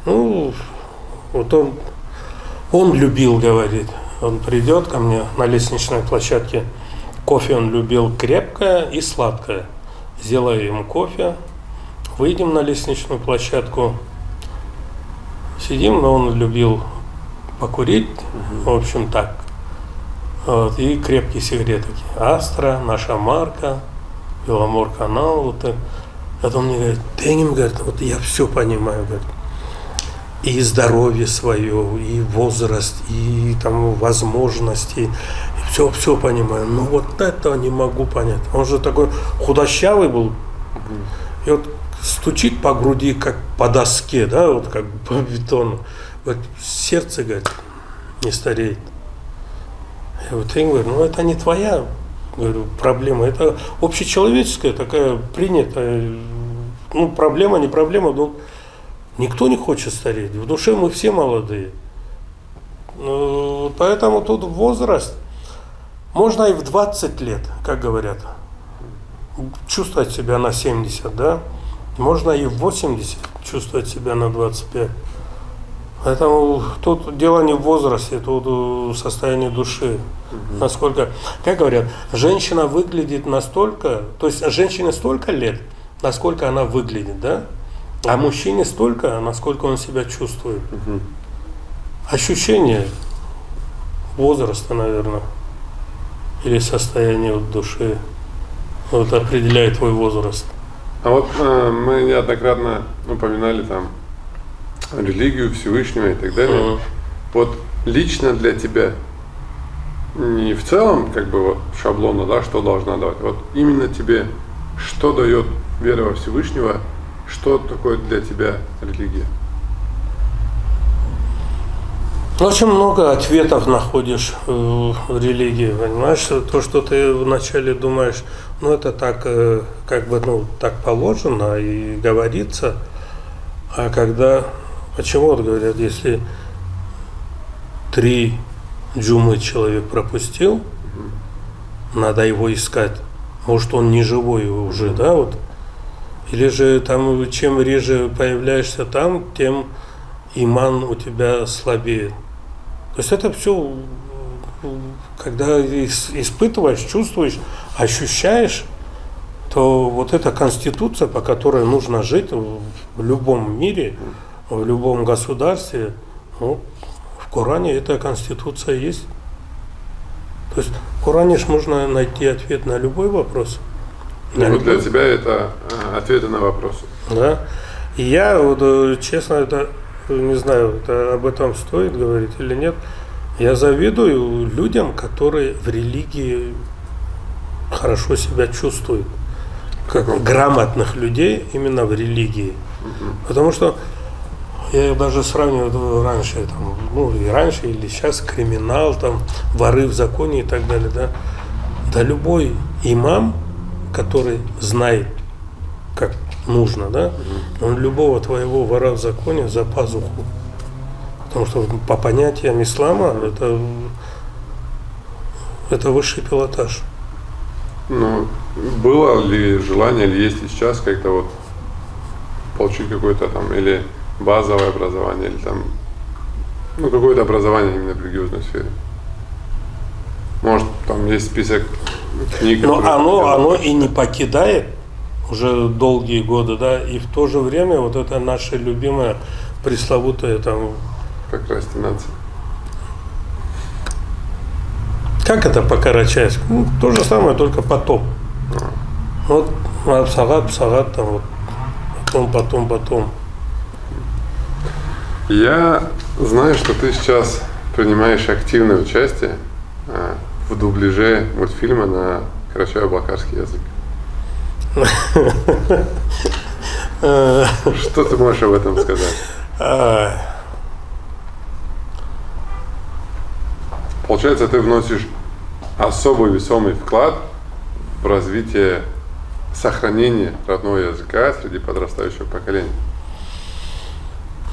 Ну, вот он любил, говорит. Он придет ко мне на лестничной площадке. Кофе он любил крепкое и сладкое. Сделаю ему кофе, выйдем на лестничную площадку, сидим, но он любил покурить, в общем так. Вот, и крепкие сигареты. Астра, наша марка, Беломор канал. Вот, это он мне говорит, Тенин, говорит, вот я все понимаю, говорит. И здоровье свое, и возраст, и там возможности, и все понимаю. Но вот этого не могу понять. Он же такой худощавый был. И вот стучит по груди, как по доске, да, вот как по бетону. Вот сердце, говорит, не стареет. Я вот говорю, ну это не твоя, говорю, проблема, это общечеловеческая такая принятая, ну проблема, не проблема, но никто не хочет стареть. В душе мы все молодые. Поэтому тут возраст. Можно и в 20 лет, как говорят, чувствовать себя на 70, да? Можно и в 80 чувствовать себя на 25. Поэтому тут дело не в возрасте, тут в состоянии души. Насколько, как говорят, женщина выглядит настолько, то есть женщине столько лет, насколько она выглядит, да? А мужчине столько, насколько он себя чувствует. Ощущение возраста, наверное, или состояние вот души вот определяет твой возраст. А вот мы неоднократно упоминали там религию Всевышнего и так далее. Вот лично для тебя, не в целом, как бы вот шаблонно, да, что должна давать, вот именно тебе, что дает вера во Всевышнего, что такое для тебя религия? Очень много ответов находишь в религии, понимаешь? То, что ты вначале думаешь, ну это так, как бы, ну, так положено и говорится, а когда, почему вот говорят, если 3 джумы человек пропустил, надо его искать, может он не живой уже, да, вот, или же там, чем реже появляешься там, тем иман у тебя слабеет. То есть это все, когда испытываешь, чувствуешь, ощущаешь, то вот эта конституция, по которой нужно жить в любом мире, в любом государстве, ну, в Коране эта конституция есть. То есть в Коране ж можно найти ответ на любой вопрос. Ну, для тебя это ответы на вопросы. Да. И я, вот, честно, это не знаю, это об этом стоит говорить или нет. Я завидую людям, которые в религии хорошо себя чувствуют. Как грамотных людей именно в религии. Потому что я даже сравниваю раньше, там, ну и раньше или сейчас криминал, там, воры в законе и так далее. Да, да любой имам, который знает, как нужно, да, он любого твоего вора в законе за пазуху. Потому что по понятиям ислама это высший пилотаж. Ну, было ли желание, или есть и сейчас как-то вот получить какое-то там, или базовое образование, или там, ну, какое-то образование именно в религиозной сфере? Может, там есть список книг, но оно и не покидает уже долгие годы, да, и в то же время вот это наше любимое пресловутое там... Прокрастинация. Как это по-карачайски? Ну, то же самое, только потом. Вот сагат, там вот потом. Я знаю, что ты сейчас принимаешь активное участие в дубляже мультфильма на карачаево-балкарский язык. Что ты можешь об этом сказать? Получается, ты вносишь особый весомый вклад в развитие сохранения родного языка среди подрастающего поколения.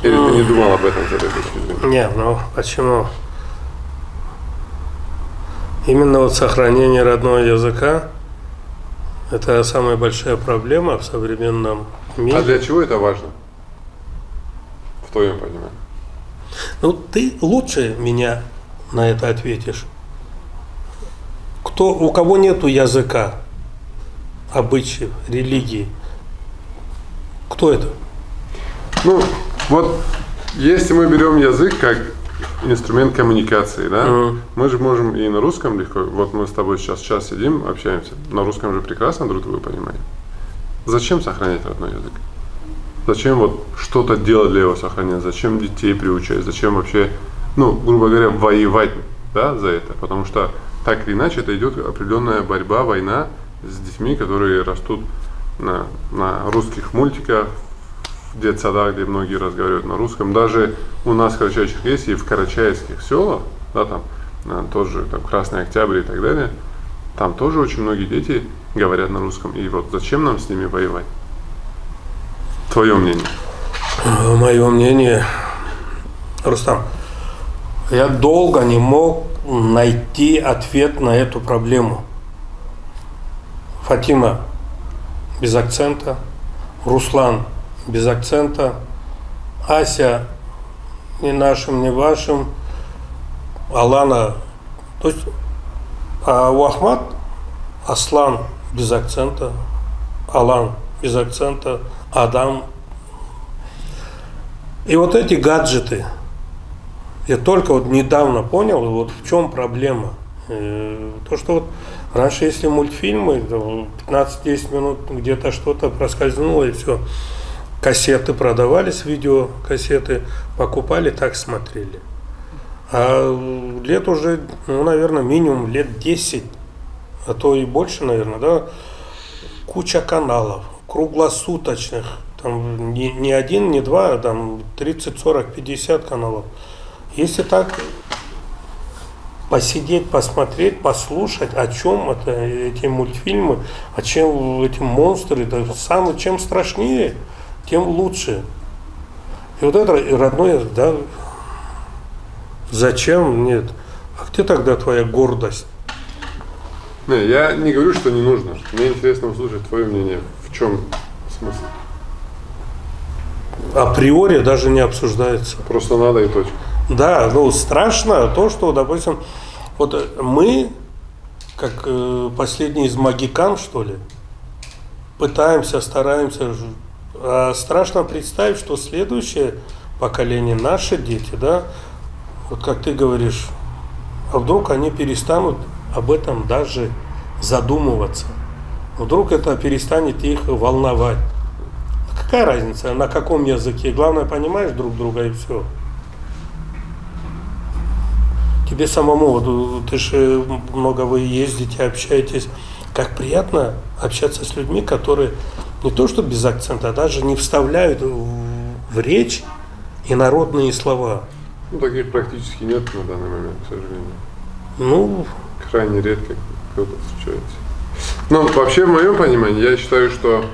Или ты не думал об этом с этой точки зрения? Нет, ну почему? Именно вот сохранение родного языка – это самая большая проблема в современном мире. А для чего это важно? В твоем понимании? Ну, ты лучше меня на это ответишь. У кого нету языка, обычаев, религии, кто это? Ну, вот если мы берем язык как инструмент коммуникации, да, мы же можем и на русском легко, вот мы с тобой сейчас сидим, общаемся, на русском же прекрасно друг друга понимаем. Зачем сохранять родной язык? Зачем вот что-то делать для его сохранения? Зачем детей приучать? Зачем вообще, ну, грубо говоря, воевать, да, за это? Потому что так или иначе это идет определенная борьба, война с детьми, которые растут на русских мультиках, в детсадах, где многие разговаривают на русском. Даже у нас в Карачаево-Черкесии, в карачаевских селах, да, там тоже там, Красный Октябрь и так далее, там тоже очень многие дети говорят на русском. И вот зачем нам с ними воевать? Твое мнение? Мое мнение, Рустам, я долго не мог найти ответ на эту проблему. Фатима без акцента, Руслан без акцента, Ася ни нашим, ни вашим, Алана, то есть, а у Ахмад Аслан без акцента, Алан без акцента, Адам. И вот эти гаджеты, я только вот недавно понял, вот в чем проблема. То, что вот раньше, если мультфильмы, 15-10 минут где-то что-то проскользнуло и все, кассеты продавались, видеокассеты покупали, так смотрели. А лет уже, ну, наверное, минимум лет 10, а то и больше, наверное, да, куча каналов, круглосуточных, там не один, не два, а там 30, 40, 50 каналов. Если так посидеть, посмотреть, послушать, о чем это, эти мультфильмы, о чем эти монстры, да, чем страшнее, тем лучше. И вот это родной язык, да, зачем? Нет. А где тогда твоя гордость? Не, я не говорю, что не нужно. Мне интересно услышать твое мнение. В чем смысл? Априори даже не обсуждается. Просто надо и точка. Да, ну страшно то, что, допустим, вот мы, как последний из магикан, что ли, пытаемся, стараемся. А страшно представить, что следующее поколение, наши дети, да, вот как ты говоришь, а вдруг они перестанут об этом даже задумываться. Вдруг это перестанет их волновать. Какая разница, на каком языке? Главное, понимаешь друг друга и все. Тебе самому, вот, ты же много вы ездите, общаетесь. Как приятно общаться с людьми, которые не то что без акцента, а даже не вставляют в речь инородные слова. Ну, таких практически нет на данный момент, к сожалению. Ну, крайне редко кто-то встречается. Но вообще, в моем понимании, я считаю, что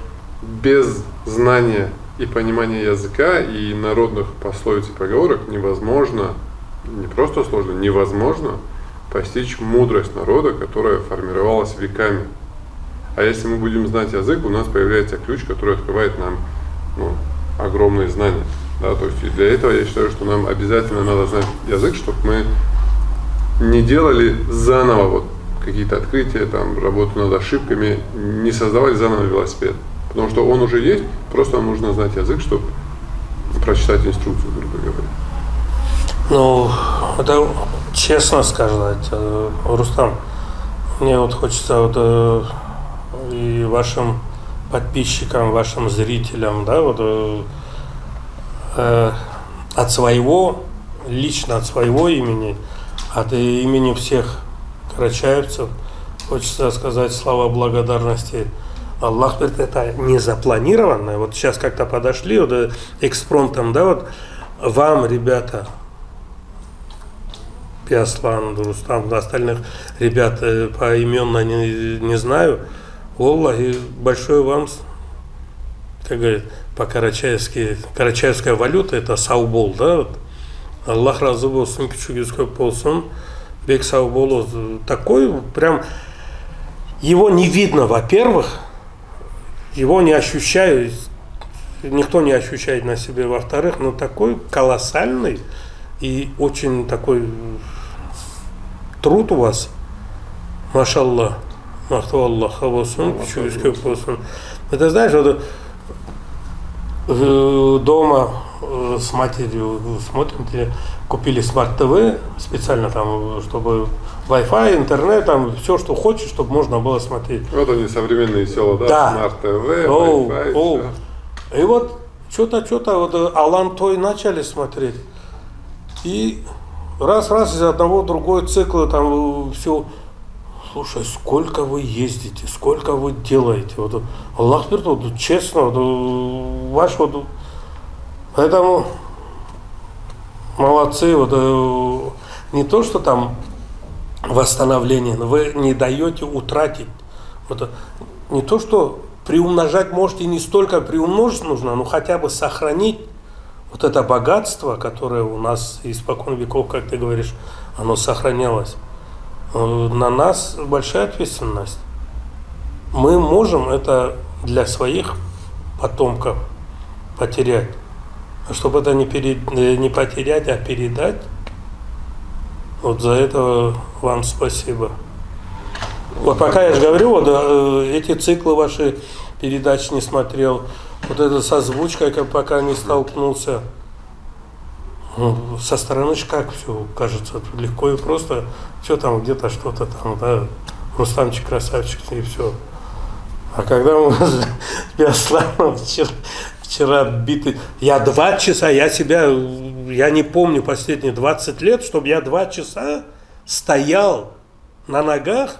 без знания и понимания языка и народных пословиц и поговорок невозможно, не просто сложно, невозможно постичь мудрость народа, которая формировалась веками. А если мы будем знать язык, у нас появляется ключ, который открывает нам огромные знания. Да, то есть и для этого я считаю, что нам обязательно надо знать язык, чтобы мы не делали заново вот какие-то открытия, там, работу над ошибками, не создавали заново велосипед. Потому что он уже есть, просто нам нужно знать язык, чтобы прочитать инструкцию, грубо говоря. ну, это Честно сказать, Рустам, мне вот хочется и вашим подписчикам, вашим зрителям, да, от своего, лично от своего имени, от имени всех карачаевцев, хочется сказать слова благодарности. Аллах говорит, это не запланированное. Вот сейчас как-то подошли экспромтом, да, вам, ребята, Пиаслан, Рустам, остальных ребят поименно не знаю. Аллах, большое вам, как говорят, по-карачаевски, карачаевская валюта это саубол, да? Аллах разы болсын, küçüğünüz көп болсын. Бек сауболу такой, прям его не видно, во-первых, его не ощущаю, никто не ощущает на себе, во-вторых, но такой колоссальный и очень такой труд у вас, машаллах, махту Аллаха болсын, küçüğünüz көп болсын. Это знаешь, дома с матерью смотрим, купили смарт-ТВ специально там, чтобы Wi-Fi, интернет, там все, что хочешь, чтобы можно было смотреть. Вот они, современные села, да? Да. Смарт-ТВ, Wi-Fi, все. И вот что-то Алан Той начали смотреть. И раз из одного другой цикла там все. Слушай, сколько вы ездите, сколько вы делаете. Аллах говорит, честно, ваш поэтому молодцы, не то, что там восстановление, но вы не даете утратить. Не то, что приумножать можете, не столько приумножить нужно, но хотя бы сохранить это богатство, которое у нас испокон веков, как ты говоришь, оно сохранялось. На нас большая ответственность. Мы можем это для своих потомков потерять. А чтобы это не потерять, а передать, за это вам спасибо. Пока я же говорю, эти циклы ваши передач не смотрел, это с озвучкой, пока не столкнулся. Со стороны как все кажется легко и просто, все там где-то что-то там, да, Рустамчик красавчик и все. А когда мы с Бесланом вчера битый, я 2 часа, я не помню последние 20 лет, чтобы я 2 часа стоял на ногах,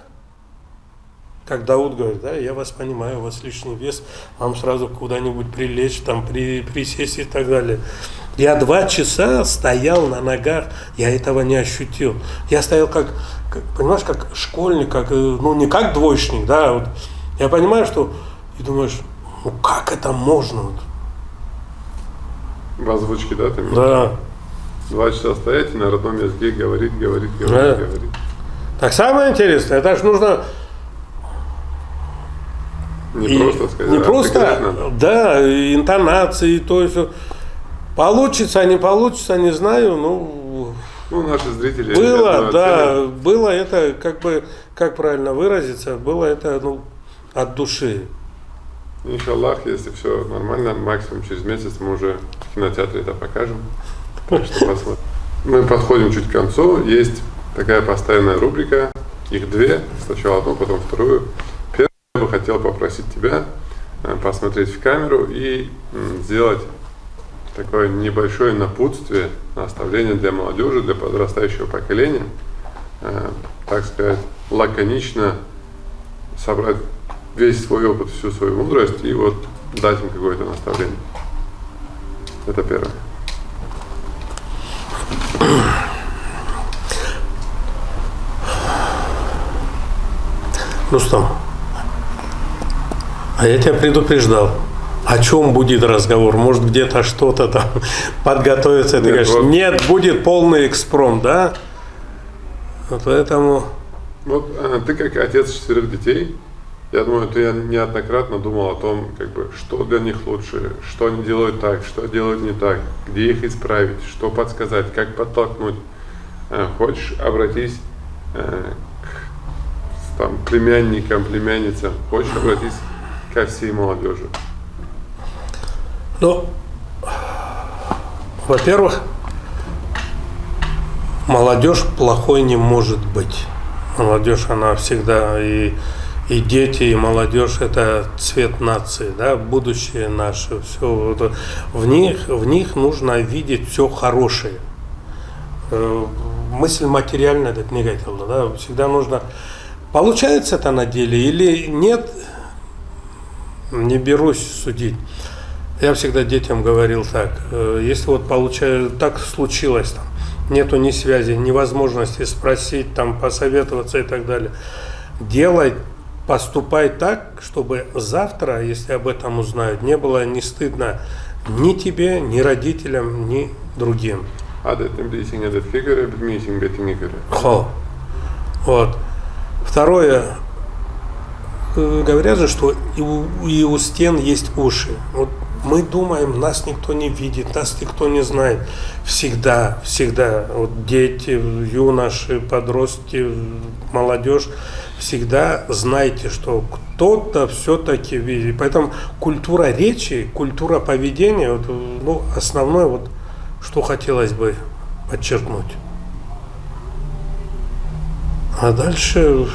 как Дауд говорит, да, я вас понимаю, у вас лишний вес, вам сразу куда-нибудь прилечь, там, присесть и так далее. Я 2 часа стоял на ногах, я этого не ощутил. Я стоял понимаешь, как школьник, не как двоечник, да, я понимаю, что, и думаешь, как это можно? В озвучке, да, ты имеешь? Да. 2 часа стоять и на родном языке говорить. Так самое интересное, это же нужно... Просто сказать. Не просто, да, интонации, то есть получится, не получится, не знаю, наши зрители... Было это, как правильно выразиться, было это, от души. Иншаллах, если все нормально, максимум через месяц мы уже в кинотеатре это покажем. Так что посмотрим. Мы подходим чуть к концу, есть такая постоянная рубрика, их 2, сначала одну, потом вторую. Я бы хотел попросить тебя посмотреть в камеру и сделать такое небольшое напутствие, наставление для молодежи, для подрастающего поколения, так сказать, лаконично собрать весь свой опыт, всю свою мудрость и дать им какое-то наставление. Это первое. Рустам, а я тебя предупреждал. О чем будет разговор? Может, где-то что-то там подготовиться? Ты говоришь, нет, будет полный экспромт, да? Поэтому... ты как отец 4 детей, я думаю, ты неоднократно думал о том, что для них лучше, что они делают так, что делают не так, где их исправить, что подсказать, как подтолкнуть. Хочешь, обратись к племянникам, племянницам, хочешь, обратись ко всей молодежи. Во-первых, молодежь плохой не может быть. Молодежь, она всегда и дети, и молодежь – это цвет нации, да, будущее наше. Все, в них нужно видеть все хорошее. Мысль материальная, это негативно, да, всегда нужно. Получается это на деле или нет, не берусь судить. Я всегда детям говорил так: если вот получается, так случилось, там, нету ни связи, ни возможности спросить, там, посоветоваться и так далее, делай, поступай так, чтобы завтра, если об этом узнают, не было не стыдно ни тебе, ни родителям, ни другим. Вот. Второе. Говорят же, что и у стен есть уши. Вот мы думаем, нас никто не видит, нас никто не знает. Всегда, вот дети, юноши, подростки, молодежь, всегда знайте, что кто-то все-таки видит. Поэтому культура речи, культура поведения, вот, ну, основное, вот, что хотелось бы подчеркнуть. А дальше...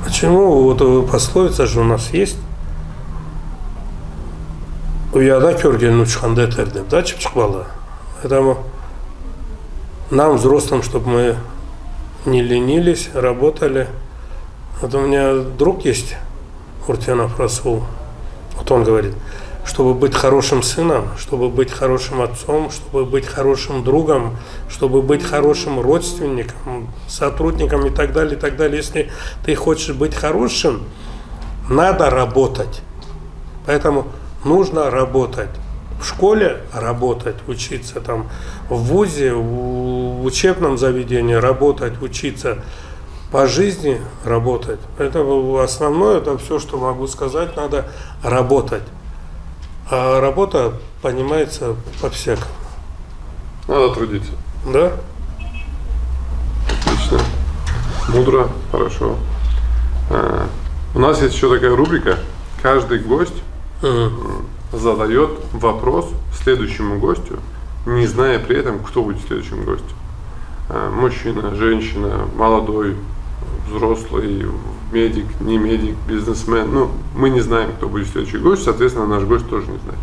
Почему? Вот пословица же у нас есть. Уяда көрген учханды тердеп, да, чипчикбала. Поэтому нам, взрослым, чтобы мы не ленились, работали. Вот у меня друг есть, Уртенов Расул. Вот он говорит, чтобы быть хорошим сыном, чтобы быть хорошим отцом, чтобы быть хорошим другом, чтобы быть хорошим родственником, сотрудником и так далее, и так далее. Если ты хочешь быть хорошим, надо работать. Поэтому нужно работать. В школе работать, учиться, там, в вузе, в учебном заведении работать, учиться, по жизни работать. Это основное, это все, что могу сказать, надо работать. А работа понимается по-всякому. Надо трудиться. Да? Отлично. Мудро, хорошо. У нас есть еще такая рубрика. Каждый гость задает вопрос следующему гостю, не зная при этом, кто будет следующим гостем. Мужчина, женщина, молодой, взрослый, медик, не медик, бизнесмен. Ну, мы не знаем, кто будет следующий гость, соответственно, наш гость тоже не знает.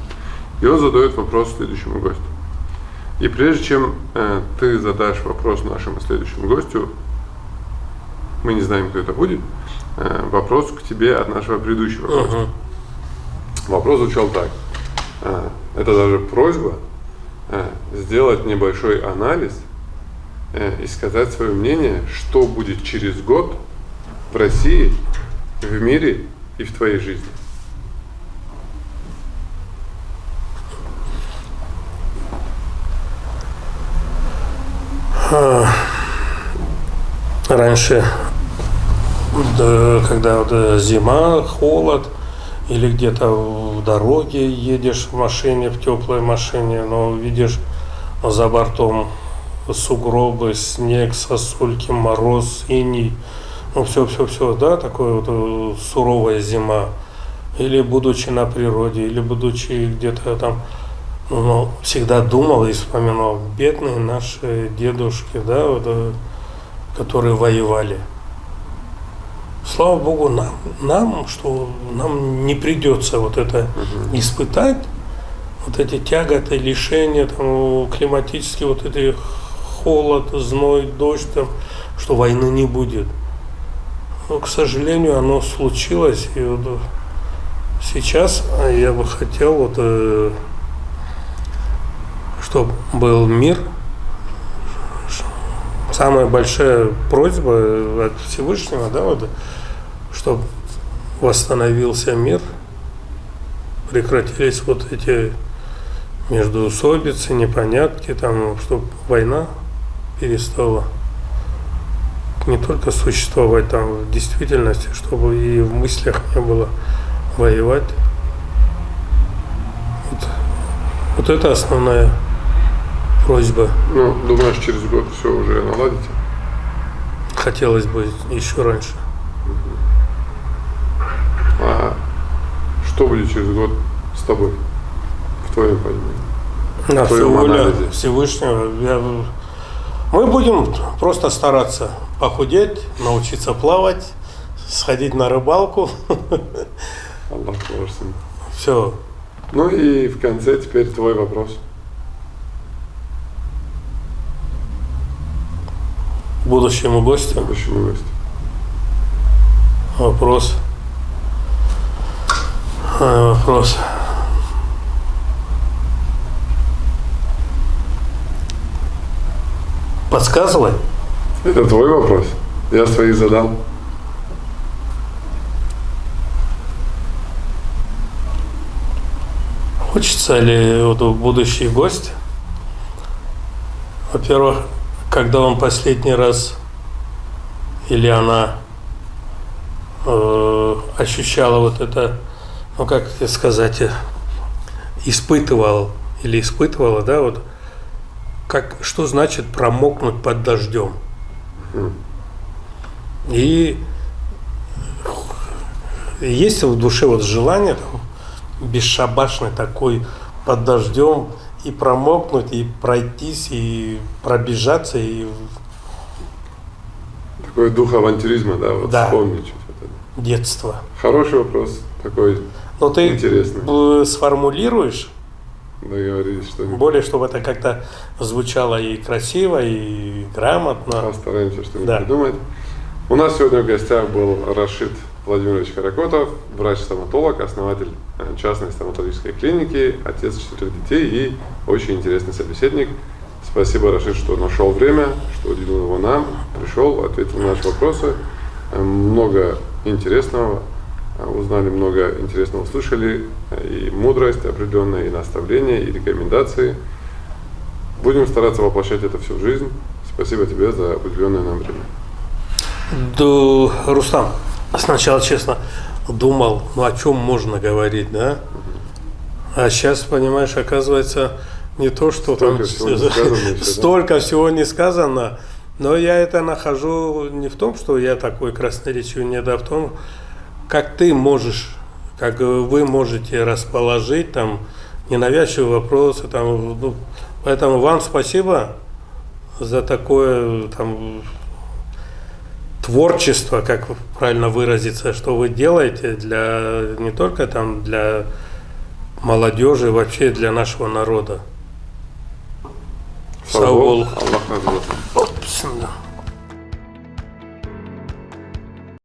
И он задает вопрос следующему гостю. И прежде чем ты задашь вопрос нашему следующему гостю, мы не знаем, кто это будет, вопрос к тебе от нашего предыдущего гостя. Вопрос звучал так. Это даже просьба сделать небольшой анализ и сказать свое мнение, что будет через год в России, в мире и в твоей жизни. Раньше, когда вот зима, холод, или где-то в дороге едешь в машине, в теплой машине, но видишь за бортом сугробы, снег, сосульки, мороз, иней, ну все, да, такое вот суровая зима. Или будучи на природе, или будучи где-то там, ну, всегда думал и вспоминал бедные наши дедушки, да, вот, которые воевали. Слава Богу, нам, что нам не придется вот это испытать, вот эти тяготы, лишения, там, климатические, вот эти холод, зной, дождь, там, что войны не будет. Но, к сожалению, оно случилось, и вот сейчас я бы хотел, вот, чтобы был мир. Самая большая просьба от Всевышнего, да, вот, чтобы восстановился мир, прекратились вот эти междоусобицы, непонятки, там, чтобы война перестала не только существовать там в действительности, чтобы и в мыслях не было воевать. Вот это основная просьба. Ну, думаешь, через год все уже наладите? Хотелось бы еще раньше. А что будет через год с тобой, в твоем понимании? На в твоем всю воля анализе? Всевышнего. Мы будем просто стараться похудеть, научиться плавать, сходить на рыбалку. Аллах поможет. Все. Ну и в конце теперь твой вопрос. Будущему гостю Следующему гостю. вопрос. Вопрос. Подсказывай. Это твой вопрос. Я свои задал. Хочется ли вот будущий гость, во-первых, когда он последний раз или она ощущала вот это, ну как это сказать, испытывала, да, вот что значит промокнуть под дождем. И есть в душе вот желание там, бесшабашный такой под дождем и промокнуть, и пройтись, и пробежаться, и Такой дух авантюризма, да, вот Да. вспомнить что-то. детство. Хороший вопрос, такой Но ты интересный. сформулируешь, Договорились, что не более, чтобы это как-то звучало и красиво, и грамотно. постараемся что-нибудь Да. придумать. У нас сегодня в гостях был Рашид Владимирович Каракотов, врач-стоматолог, основатель частной стоматологической клиники, отец 4 детей и очень интересный собеседник. Спасибо, Рашид, что нашел время, что уделил его нам, пришел, ответил на наши вопросы. Много интересного узнали, много интересного услышали, и мудрость определенная, и наставления, и рекомендации. Будем стараться воплощать это все в жизнь. Спасибо тебе за уделенное нам время. Да, Рустам, сначала, честно, думал, ну о чем можно говорить, да? А сейчас, понимаешь, оказывается, не то, что Столько там всего не сказано еще, да? столько всего не сказано, но я это нахожу не в том, что я такой красноречивый, нет, а в том, как ты можешь, как вы можете расположить там ненавязчивые вопросы, там, ну, поэтому вам спасибо за такое там творчество, как правильно выразиться, что вы делаете для не только там для молодежи, вообще для нашего народа. Сау бол. Аллах разы болсын. Опс, да.